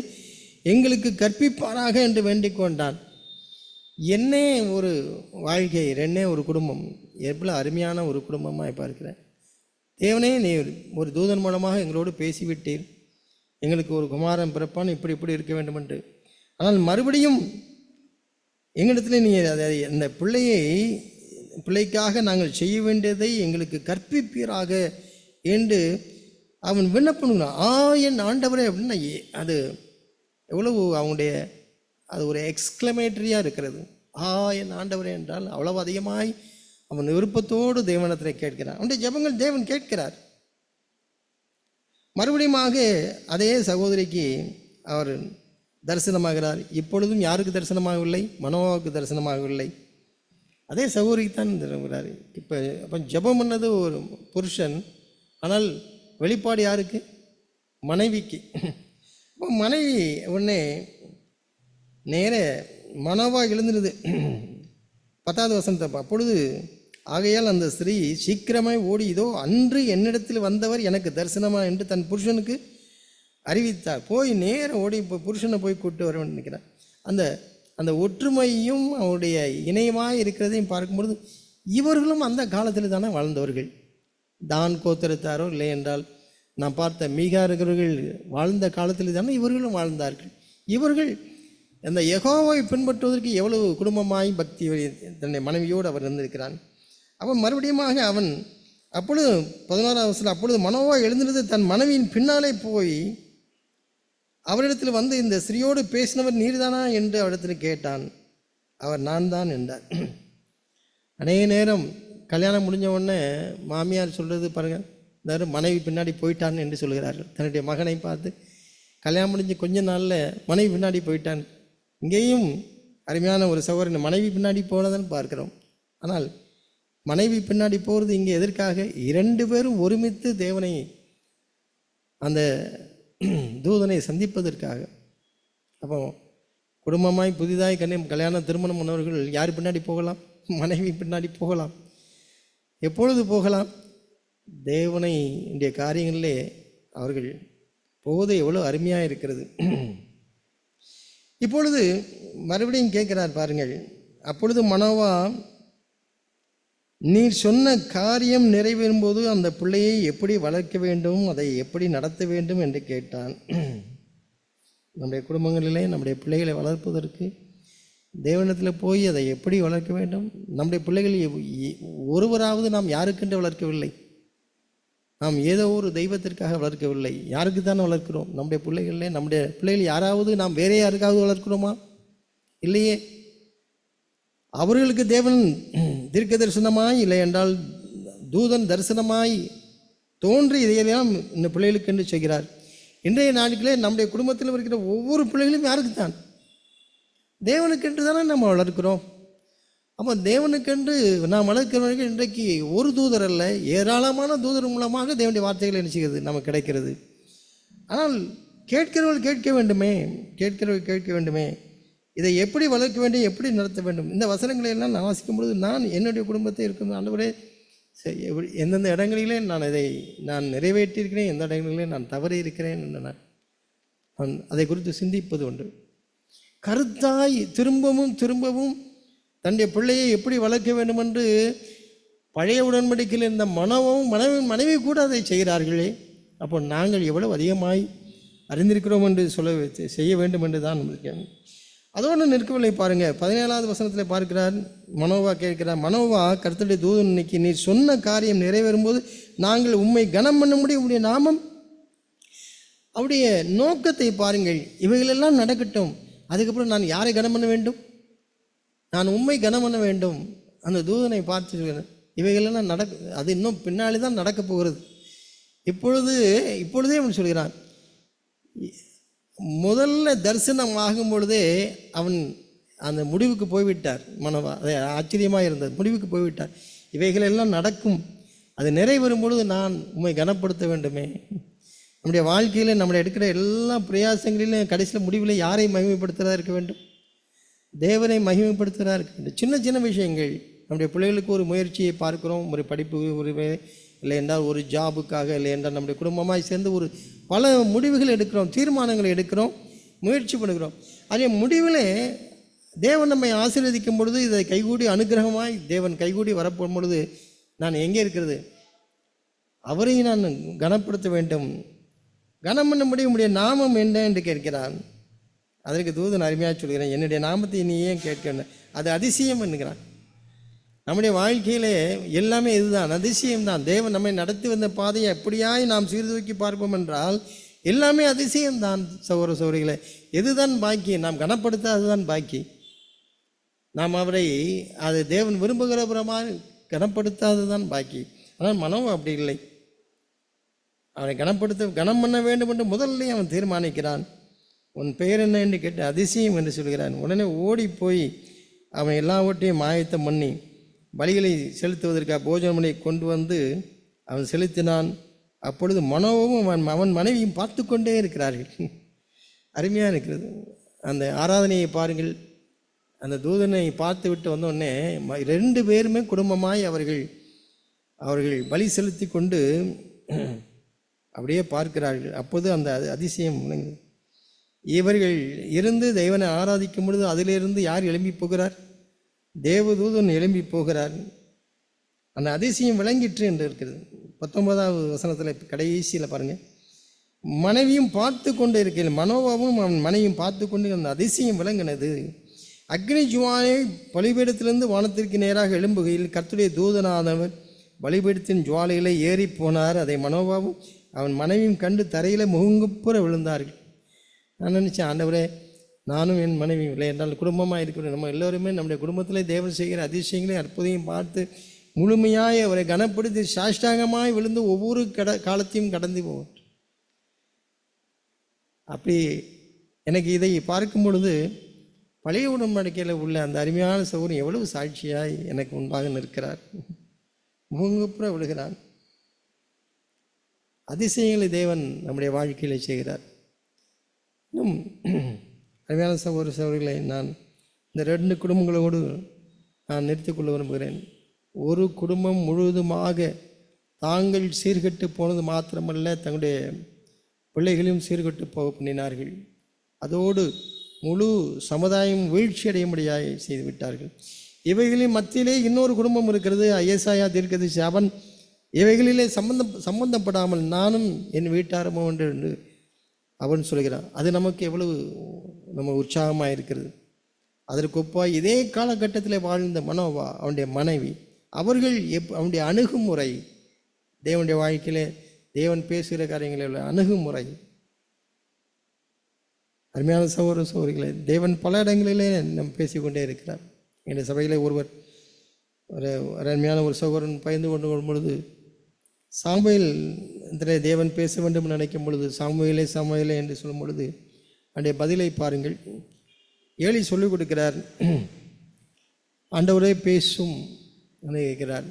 எங்களுக்கு கற்பிப்பாராக என்று வேண்டிக் கொண்டான். என்னே ஒரு வாழ்க்கை, என்னே ஒரு குடும்பம், எவ்வளோ அருமையான ஒரு குடும்பமாக பார்க்கிறேன். தேவனே, நீர் ஒரு தூதன் மூலமாக எங்களோடு பேசிவிட்டீர், எங்களுக்கு ஒரு குமாரன் பிறப்பான், இப்படி இருக்க வேண்டும் என்று. ஆனால் மறுபடியும் எங்களிடத்தில் நீ அந்த பிள்ளைக்காக நாங்கள் செய்ய வேண்டியதை எங்களுக்கு கற்பிப்பீராக என்று அவன் விண்ணப்பம். என் ஆண்டவரே அப்படின்னா அது எவ்வளவு அவங்களுடைய அது ஒரு எக்ஸ்க்ளமேட்டரியாக இருக்கிறது. என் ஆண்டவரே என்றால் அவ்வளவு அதிகமாய் அவன் விருப்பத்தோடு தேவனிடத்தில் கேட்கிறான். அவனுடைய ஜெபங்கள் தேவன் கேட்கிறார். மறுபடியுமாக அதே சகோதரிக்கு அவர் தரிசனமாகிறார். இப்பொழுதும் யாருக்கு தரிசனமாகவில்லை? மனோவாவுக்கு தரிசனமாகவில்லை, அதே சகோதரிக்கு தான் தருகிறார். அப்போ ஜெபம் பண்ணது ஒரு புருஷன், ஆனால் வெளிப்பாடு யாருக்கு? மனைவிக்கு. இப்போ மனைவி உடனே நேர மனோவா எழுந்திருது. 10வது வசனத்தை. அப்பொழுது ஆகையால் அந்த ஸ்திரீ சீக்கிரமாய் ஓடி, இதோ அன்று என்னிடத்தில் வந்தவர் எனக்கு தரிசனமா என்று தன் புருஷனுக்கு அறிவித்தார். போய் நேரம் ஓடி இப்போ புருஷனை போய் கூப்பிட்டு வர நினைக்கிறார். அந்த ஒற்றுமையும் அவருடைய இணையமாக இருக்கிறதையும் பார்க்கும்பொழுது இவர்களும் அந்த காலத்தில் தானே வாழ்ந்தவர்கள். தான் கோத்திரத்தாரோ இல்லை என்றால் நான் பார்த்த மீகா இருக்கிறவர்கள் வாழ்ந்த காலத்தில் தானே இவர்களும் வாழ்ந்தார்கள். இவர்கள் அந்த யெகோவாவை பின்பற்றுவதற்கு எவ்வளவு குடும்பமாய் பக்தி தன்னுடைய மனைவியோடு அவர் இருந்திருக்கிறான். அவன் மறுபடியுமாக அப்பொழுது 11வது வசனம், அப்பொழுது மனோவா எழுந்திருந்து தன் மனைவியின் பின்னாலே போய் அவரிடத்தில் வந்து இந்த ஸ்திரீயோடு பேசினவர் நீர்தானா என்று அவரிடத்தில் கேட்டான். அவர் நான் தான் என்றார். அநேக நேரம் கல்யாணம் முடிஞ்ச உடனே மாமியார் சொல்கிறது பாருங்கள், இந்த மனைவி பின்னாடி போயிட்டான் என்று சொல்கிறார்கள். தன்னுடைய மகனை பார்த்து கல்யாணம் முடிஞ்சு கொஞ்ச நாளில் மனைவி பின்னாடி போயிட்டான். இங்கேயும் அருமையான ஒரு சகோதரன் மனைவி பின்னாடி போனதான் பார்க்கிறோம். ஆனால் மனைவி பின்னாடி போகிறது இங்கே எதற்காக? 2 பேரும் ஒருமித்து தேவனை அந்த தூதனை சந்திப்பதற்காக. அப்போ குடும்பமாய் புதிதாய் கல்யாணம் திருமணம் பண்ணவர்கள் யார் பின்னாடி போகலாம்? மனைவி பின்னாடி போகலாம். எப்பொழுது போகலாம்? தேவனை இன்றைய காரியங்களிலே அவர்கள் போவது எவ்வளோ அருமையாக இருக்கிறது. இப்பொழுது மறுபடியும் கேட்கிறார் பாருங்கள். அப்பொழுது மனோவா, நீர் சொன்ன காரியம் நிறைவேறும்போது அந்த பிள்ளையை எப்படி வளர்க்க வேண்டும், அதை எப்படி நடத்த வேண்டும் என்று கேட்டான். நம்முடைய குடும்பங்களிலே நம்முடைய பிள்ளைகளை வளர்ப்பதற்கு தேவனிடத்தில் போய் அதை எப்படி வளர்க்க வேண்டும். நம்முடைய பிள்ளைகளை ஒருவராவது நாம் யாருக்கென்று வளர்க்கவில்லை, நாம் ஏதோ ஒரு தெய்வத்திற்காக வளர்க்கவில்லை. யாருக்கு தானே வளர்க்கிறோம்? நம்முடைய பிள்ளைகள் யாராவது நாம் வேறே யாருக்காவது வளர்க்கிறோமா? இல்லையே. அவர்களுக்கு தேவன் தீர்க்க தரிசனமாய் இல்லை என்றால் தூதன் தரிசனமாய் தோன்றி இதையெல்லாம் இந்த பிள்ளைகளுக்கு என்று செய்கிறார். இன்றைய நாட்களே நம்முடைய குடும்பத்தில் இருக்கிற ஒவ்வொரு பிள்ளைகளும் யாருக்கு தான்? தேவனுக்கென்று தானே நம்ம வளர்க்கிறோம். அப்போ தேவனுக்கென்று நாம் வளர்க்கிறவர்கள் இன்றைக்கு ஒரு தூதர் அல்ல, ஏராளமான தூதர் மூலமாக தேவனுடைய வார்த்தைகள் என்ன செய்கிறது நமக்கு கிடைக்கிறது. ஆனால் கேட்கிறவர்கள் கேட்க வேண்டுமே, இதை எப்படி வளர்க்க வேண்டும், எப்படி நடத்த வேண்டும். இந்த வசனங்களை எல்லாம் நான் வாசிக்கும் பொழுது நான் என்னுடைய குடும்பத்தை இருக்கும் ஆண்டவரே, எந்தெந்த இடங்களிலே நான் நிறைவேற்றியிருக்கிறேன், எந்த இடங்களிலே நான் தவறி இருக்கிறேன் என்று நான் அதை குறித்து சிந்திப்பது உண்டு. கருத்தாய் திரும்பவும் தன்னுடைய பிள்ளையை எப்படி வளர்க்க வேண்டும் என்று பழைய உடன்படிக்கையில் இருந்த மனைவி கூட அதை செய்கிறார்களே. அப்போ நாங்கள் எவ்வளவு அதிகமாய் அறிந்திருக்கிறோம் என்று செய்ய வேண்டும் என்று தான் இருக்கேன். அதோடு நிற்கவில்லை பாருங்கள். 17வது வசனத்தில் பார்க்கிறார். மனோவா கேட்கிறார், மனோவா கர்த்தருடைய தூதன் இன்னைக்கு நீர் சொன்ன காரியம் நிறைவேறும்போது நாங்கள் உம்மை கனம் பண்ண முடியும், உடைய நாமம். அவருடைய நோக்கத்தை பாருங்கள். இவைகளெல்லாம் நடக்கட்டும், அதுக்கப்புறம் நான் யாரை கனம் பண்ண வேண்டும்? நான் உம்மை கனம் பண்ண வேண்டும். அந்த தூதனை பார்த்து இவைகளெல்லாம் அது இன்னும் பின்னாடி தான் நடக்கப் போகிறது. இப்பொழுதே அவன் சொல்கிறான். முதல்ல தரிசனம் ஆகும் பொழுதே அவன் அந்த முடிவுக்கு போய்விட்டார். மனோவா அது ஆச்சரியமாக இருந்தது. முடிவுக்கு போய்விட்டார். இவைகளெல்லாம் நடக்கும், அது நிறைவேறும் பொழுது நான் உம்மை கனப்படுத்த வேண்டுமே. நம்முடைய வாழ்க்கையில் நம்மளை எடுக்கிற எல்லா பிரயாசங்களிலும் கடைசியில் முடிவில் யாரை மகிமைப்படுத்துகிறதா இருக்க வேண்டும்? தேவனை மகிமைப்படுத்துகிறதா இருக்க வேண்டும். சின்ன விஷயங்கள் நம்முடைய பிள்ளைகளுக்கு ஒரு முயற்சியை பார்க்கிறோம், ஒரு படிப்பு இல்லை என்றால் ஒரு ஜாபுக்காக, இல்லை என்றால் நம்முடைய குடும்பமாக சேர்ந்து பல முடிவுகள் எடுக்கிறோம், தீர்மானங்களை எடுக்கிறோம், முயற்சி பண்ணுகிறோம். அதே முடிவில் தேவன் நம்மை ஆசீர்வதிக்கும் பொழுது இதை கைகூடி அனுகிரகமாய் தேவன் கைகூடி வரப்போகும் பொழுது நான் எங்கே இருக்கிறது? அவரை நான் கனப்படுத்த வேண்டும். கனம் பண்ண முடிய நாமம் என்ன என்று கேட்கிறான். அதற்கு தூதன் அருமையாக சொல்கிறேன், என்னுடைய நாமத்தை நீ ஏன் கேட்கணும்? அது அதிசயம் என்கிறான். நம்முடைய வாழ்க்கையிலே எல்லாமே இதுதான், அதிசயம்தான். தேவன் நம்மை நடத்தி வந்த பாதையை எப்படியாய் நாம் சீர்தூக்கி பார்ப்போம் என்றால் எல்லாமே அதிசயம்தான். சகோதர சகோதரிகளே, எதுதான் பாக்கி? நாம் கனப்படுத்தாததுதான் பாக்கி. நாம் அவரை அது தேவன் விரும்புகிற பிரமாணம் கனப்படுத்தாததான் பாக்கி. ஆனால் மனோவா அப்படி இல்லை. அவனை கனம் பண்ண வேண்டும் என்று முதல்ல அவன் தீர்மானிக்கிறான். உன் பெயர் என்ன என்று கேட்டு அதிசயம் என்று சொல்கிறான். உடனே ஓடி போய் அவன் எல்லாவற்றையும் ஆயத்தம் பண்ணி பலிகளை செலுத்துவதற்காக போஜனமனை கொண்டு வந்து அவன் செலுத்தினான். அப்பொழுது மனோவும் அவன் மனைவியும் பார்த்து கொண்டே இருக்கிறார்கள். அருமையாக இருக்கிறது. அந்த ஆராதனையை பாருங்கள். அந்த தூதனை பார்த்து விட்டு வந்தோடனே 2 பேருமே குடும்பமாய் அவர்கள் பலி செலுத்தி கொண்டு அப்படியே பார்க்கிறார்கள். அப்போது அந்த அதிசயம் விளங்குது. இவர்கள் இருந்து தெய்வனை ஆராதிக்கும் பொழுது அதிலிருந்து யார் எழும்பி போகிறார்? தேவதூதன் எழும்பி போகிறார். அந்த அதிசயம் விளங்கிற்று என்று இருக்கிறது. 19வது வசனத்தில் கடைசியில் பாருங்கள், மனைவியும் பார்த்து கொண்டு இருக்கிறது. மனோவாவும் அவன் மனைவியும் பார்த்து கொண்டு அந்த அதிசயம் விளங்கினது. அக்னி ஜுவாலை பலிபீடத்திலிருந்து வானத்திற்கு நேராக எழும்புகையில் கர்த்தருடைய தூதனானவர் பலிபீடத்தின் ஜுவாலையில் ஏறி போனார். அதை மனோவாவும் அவன் மனைவியும் கண்டு தரையில் முகங்குப்புற விழுந்தார்கள். நான் நினச்சேன், ஆண்டவரே, நானும் என் மனைவி இல்லை என்றால் குடும்பமாக இருக்கிறோம். நம்ம எல்லோருமே நம்முடைய குடும்பத்தில் தேவன் செய்கிற அதிசயங்களையும் அற்புதையும் பார்த்து முழுமையாய் அவரை கனப்படுத்தி சாஷ்டாங்கமாய் விழுந்து ஒவ்வொரு காலத்தையும் கடந்து போவார். அப்படி எனக்கு இதை பார்க்கும் பொழுது பழைய உடன்படிக்கையில் உள்ள அந்த அருமையான சகோதரன் எவ்வளவு சாட்சியாய் எனக்கு முன்பாக நிற்கிறார். முகங்குப்புற விழுகிறான். அதிசயங்களை தேவன் நம்முடைய வாழ்க்கையில் செய்கிறார். இன்னும் அருமையான சகோதரர்களை நான் இந்த 2 குடும்பங்களோடு நான் நிறுத்திக்கொள்ள விரும்புகிறேன். ஒரு குடும்பம் முழுவதுமாக தாங்கள் சீர்கெட்டு போனது மாத்திரமல்ல, தங்களுடைய பிள்ளைகளையும் சீர்கெட்டு போக பண்ணினார்கள். அதோடு முழு சமுதாயம் வீழ்ச்சி அடையும்படியாக செய்து விட்டார்கள். இவைகளின் மத்தியிலே இன்னொரு குடும்பம் இருக்கிறது, ஏசாயா தீர்க்கதரிசி. அவன் இவைகளிலே சம்பந்தப்படாமல் நானும் என் வீட்டாரமோ என்று அவன் சொல்கிறான். அது நமக்கு எவ்வளவு நம்ம உற்சாகமாக இருக்கிறது. அதற்கு ஒப்பாய் இதே காலகட்டத்தில் வாழ்ந்த மனோவா, அவனுடைய மனைவி, அவர்கள் அவனுடைய அணுகுமுறை, தேவனுடைய வாழ்க்கையிலே தேவன் பேசுகிற காரியங்களில் உள்ள அணுகுமுறை. அருமையான சகோதரிகளே, தேவன் பல இடங்களிலே நம்ம பேசிக்கொண்டே இருக்கிறார். என்னுடைய சபையிலே ஒரு அருமையான ஒரு சகோதரன் பயந்து கொண்டு பொழுது, சாமுவேல் தேவன் பேச வேண்டும் என்று நினைக்கும் பொழுது சாமுவேலே என்று சொல்லும் பொழுது அவனுடைய பதிலை பாருங்கள். ஏலி சொல்லிக் கொடுக்கிறார், ஆண்டவரே பேசும் என்று கேட்கிறார்.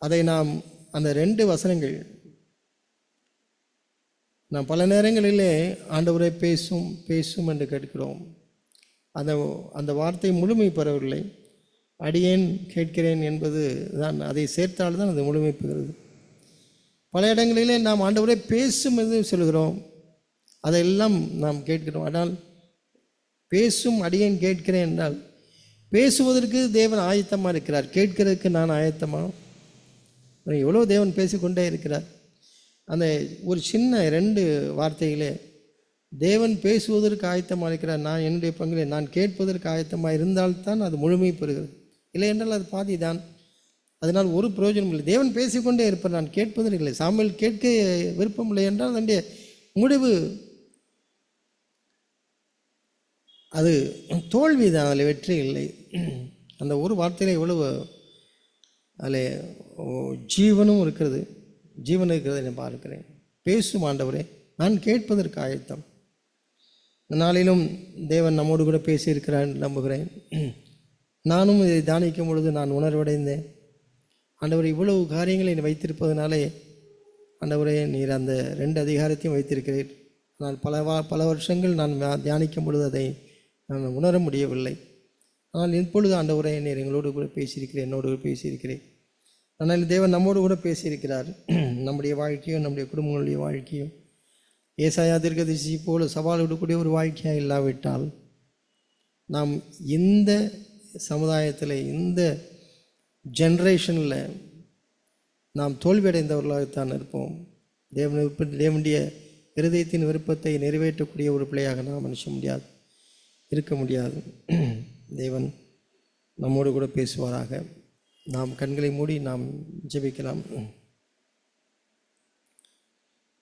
அதை நாம் அந்த 2 வசனங்கள் நாம் பல நேரங்களிலே ஆண்டவரே பேசும் பேசும் என்று கேட்கிறோம். அந்த வார்த்தை முழுமை பெறவில்லை. அடியேன் கேட்கிறேன் என்பது தான், அதை சேர்த்தால்தான் அது முழுமை பெறுகிறது. பல இடங்களிலே நாம் ஆண்டவரே பேசும் என்று சொல்கிறோம், அதையெல்லாம் நாம் கேட்கிறோம். ஆனால் பேசும் அடியேன் கேட்கிறேன் என்றால் பேசுவதற்கு தேவன் ஆயத்தமாக இருக்கிறார், கேட்கிறதுக்கு நான் ஆயத்தமாக. எவ்வளோ தேவன் பேசிக்கொண்டே இருக்கிறார். அந்த ஒரு சின்ன 2 வார்த்தைகளே தேவன் பேசுவதற்கு ஆயத்தமாக இருக்கிறார். நான் என்னுடைய பங்கிலே நான் கேட்பதற்கு ஆயத்தமாக இருந்தால்தான் அது முழுமை பெறுகிறது. இல்லை என்றால் அது பாதி தான். அதனால் ஒரு பிரயோஜனம் இல்லை. தேவன் பேசிக்கொண்டே இருப்பார், நான் கேட்பதற்கு இல்லை. சாமுவேல் கேட்க விருப்பம் இல்லை என்றால் அதனுடைய முடிவு அது தோல்வி தான், அதில் வெற்றி இல்லை. அந்த ஒரு வார்த்தையில் எவ்வளவு அதில் ஜீவனும் இருக்கிறது, ஜீவன் இருக்கிறது நான் பார்க்கிறேன். பேசும் ஆண்டவரே, நான் கேட்பதற்கு ஆயத்தம். நாளிலும் தேவன் நம்மோடு கூட பேசியிருக்கிறான் நம்புகிறேன். நானும் இதை தியானிக்கும் பொழுது நான் உணர்வடைந்தேன். ஆண்டவரை இவ்வளவு காரியங்களை வைத்திருப்பதனாலே ஆண்டவரே நீர் அந்த 2 அதிகாரத்தையும் வைத்திருக்கிறீர். ஆனால் பல வருஷங்கள் நான் தியானிக்கும் பொழுது அதை நான் உணர முடியவில்லை. ஆனால் இப்பொழுது ஆண்டவரே நீர் எங்களோடு கூட பேசியிருக்கிறேன், என்னோடு கூட பேசியிருக்கிறேன். ஆனால் தேவன் நம்மோடு கூட பேசியிருக்கிறார். நம்முடைய வாழ்க்கையும் நம்முடைய குடும்பங்களுடைய வாழ்க்கையும் ஏசாயா தீர்க்கதரிசி போல சவால் விடக்கூடிய ஒரு வாழ்க்கையாக இல்லாவிட்டால் நாம் இந்த சமுதாயத்தில் இந்த ஜென்ரேஷனில் நாம் தோல்வியடைந்தவர்களாகத்தான் இருப்போம். தேவனுடைய இருதயத்தின் விருப்பத்தை நிறைவேற்றக்கூடிய ஒரு பிள்ளையாக நாம் இருக்க முடியாது. தேவன் நம்மோடு கூட பேசுவாராக. நாம் கண்களை மூடி நாம் ஜெபிக்கலாம்.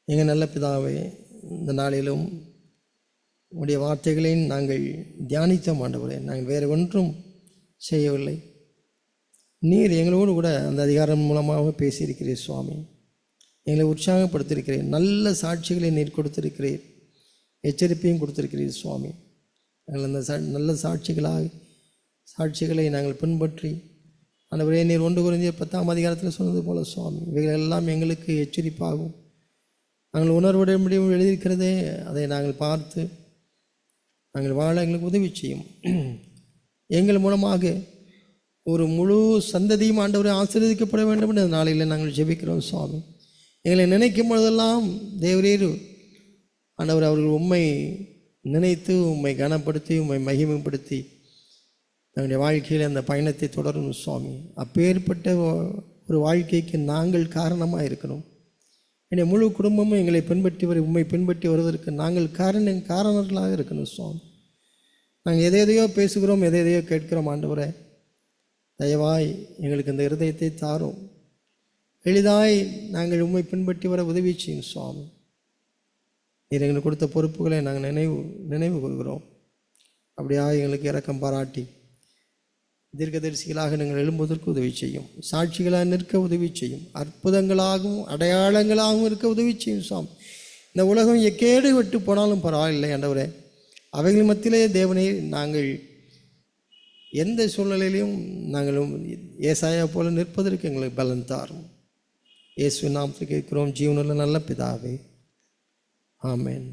எங்கள் நல்ல பிதாவே, இந்த நாளிலும் உடைய வார்த்தைகளை நாங்கள் தியானித்தோம் ஆண்டவரே. நாங்கள் வேறு ஒன்றும் செய்யவில்லை. நீர் எங்களோடு கூட அந்த அதிகாரம் மூலமாக பேசியிருக்கிறீர் சுவாமி. எங்களை உற்சாகப்படுத்தியிருக்கிறீர். நல்ல சாட்சிகளை நீர் கொடுத்திருக்கிறீர். எச்சரிப்பையும் கொடுத்திருக்கிறீர் சுவாமி. நாங்கள் அந்த நல்ல சாட்சிகளை நாங்கள் பின்பற்றி ஆண்டவரே, நீர் 1 கொரிந்தியர் 10ஆம் அதிகாரத்தில் சொன்னது போல சுவாமி, இவைகள் எல்லாம் எங்களுக்கு எச்சரிப்பாகும். நாங்கள் உணர்வுடையபடியும் எழுதியிருக்கிறதே, அதை நாங்கள் பார்த்து நாங்கள் வாழ எங்களுக்கு உதவி செய்யும். எங்கள் மூலமாக ஒரு முழு சந்ததியும் ஆண்டவரை ஆசீர்வதிக்கப்பட வேண்டும் என்ற நாளில் நாங்கள் ஜெபிக்கிறோம் சுவாமி. எங்களை நினைக்கும் பொழுதெல்லாம் தேவரீர் ஆண்டவர் அவர்கள் உம்மை நினைத்து உம்மை கனப்படுத்தி உம்மை மகிமைப்படுத்தி தன்னுடைய வாழ்க்கையில் அந்த பயணத்தை தொடரணும் சுவாமி. அப்பேற்பட்ட ஒரு வாழ்க்கைக்கு நாங்கள் காரணமாக இருக்கணும். என்னுடைய முழு குடும்பமும் எங்களை உம்மை பின்பற்றி வருவதற்கு நாங்கள் காரணர்களாக இருக்கணும் சுவாமி. நாங்கள் எதையோ பேசுகிறோம், எதையோ கேட்கிறோம். ஆண்டவரே, தயவாய் எங்களுக்கு இந்த இருதயத்தை தாரும். எளிதாய் நாங்கள் உம்மை பின்பற்றி வர உதவி செய்யும் சுவாமி. நீர் எங்களுக்கு கொடுத்த பொறுப்புகளை நாங்கள் நினைவு கொள்கிறோம். அப்படியா எங்களுக்கு இரக்கம் பாராட்டி தீர்க்கதரிசிகளாக நீங்கள் எழும்புவதற்கு உதவி செய்யும். சாட்சிகளாக நிற்க உதவி செய்யும். அற்புதங்களாகவும் அடையாளங்களாகவும் இருக்க உதவி செய்யும் சுவாமி. இந்த உலகம் எக்கேடு விட்டு போனாலும் பரவாயில்லை ஆண்டவரே, அவைகள் மத்தியிலே தேவனை நாங்கள் எந்த சூழ்நிலையிலையும் நாங்களும் ஏசாயா போல நிற்பதற்கு எங்களுக்கு பலன் தாரும். இயேசுவின் நாமத்தில் கேட்கிறோம் ஜீவனுள்ள நல்ல பிதாவே, ஆமென்.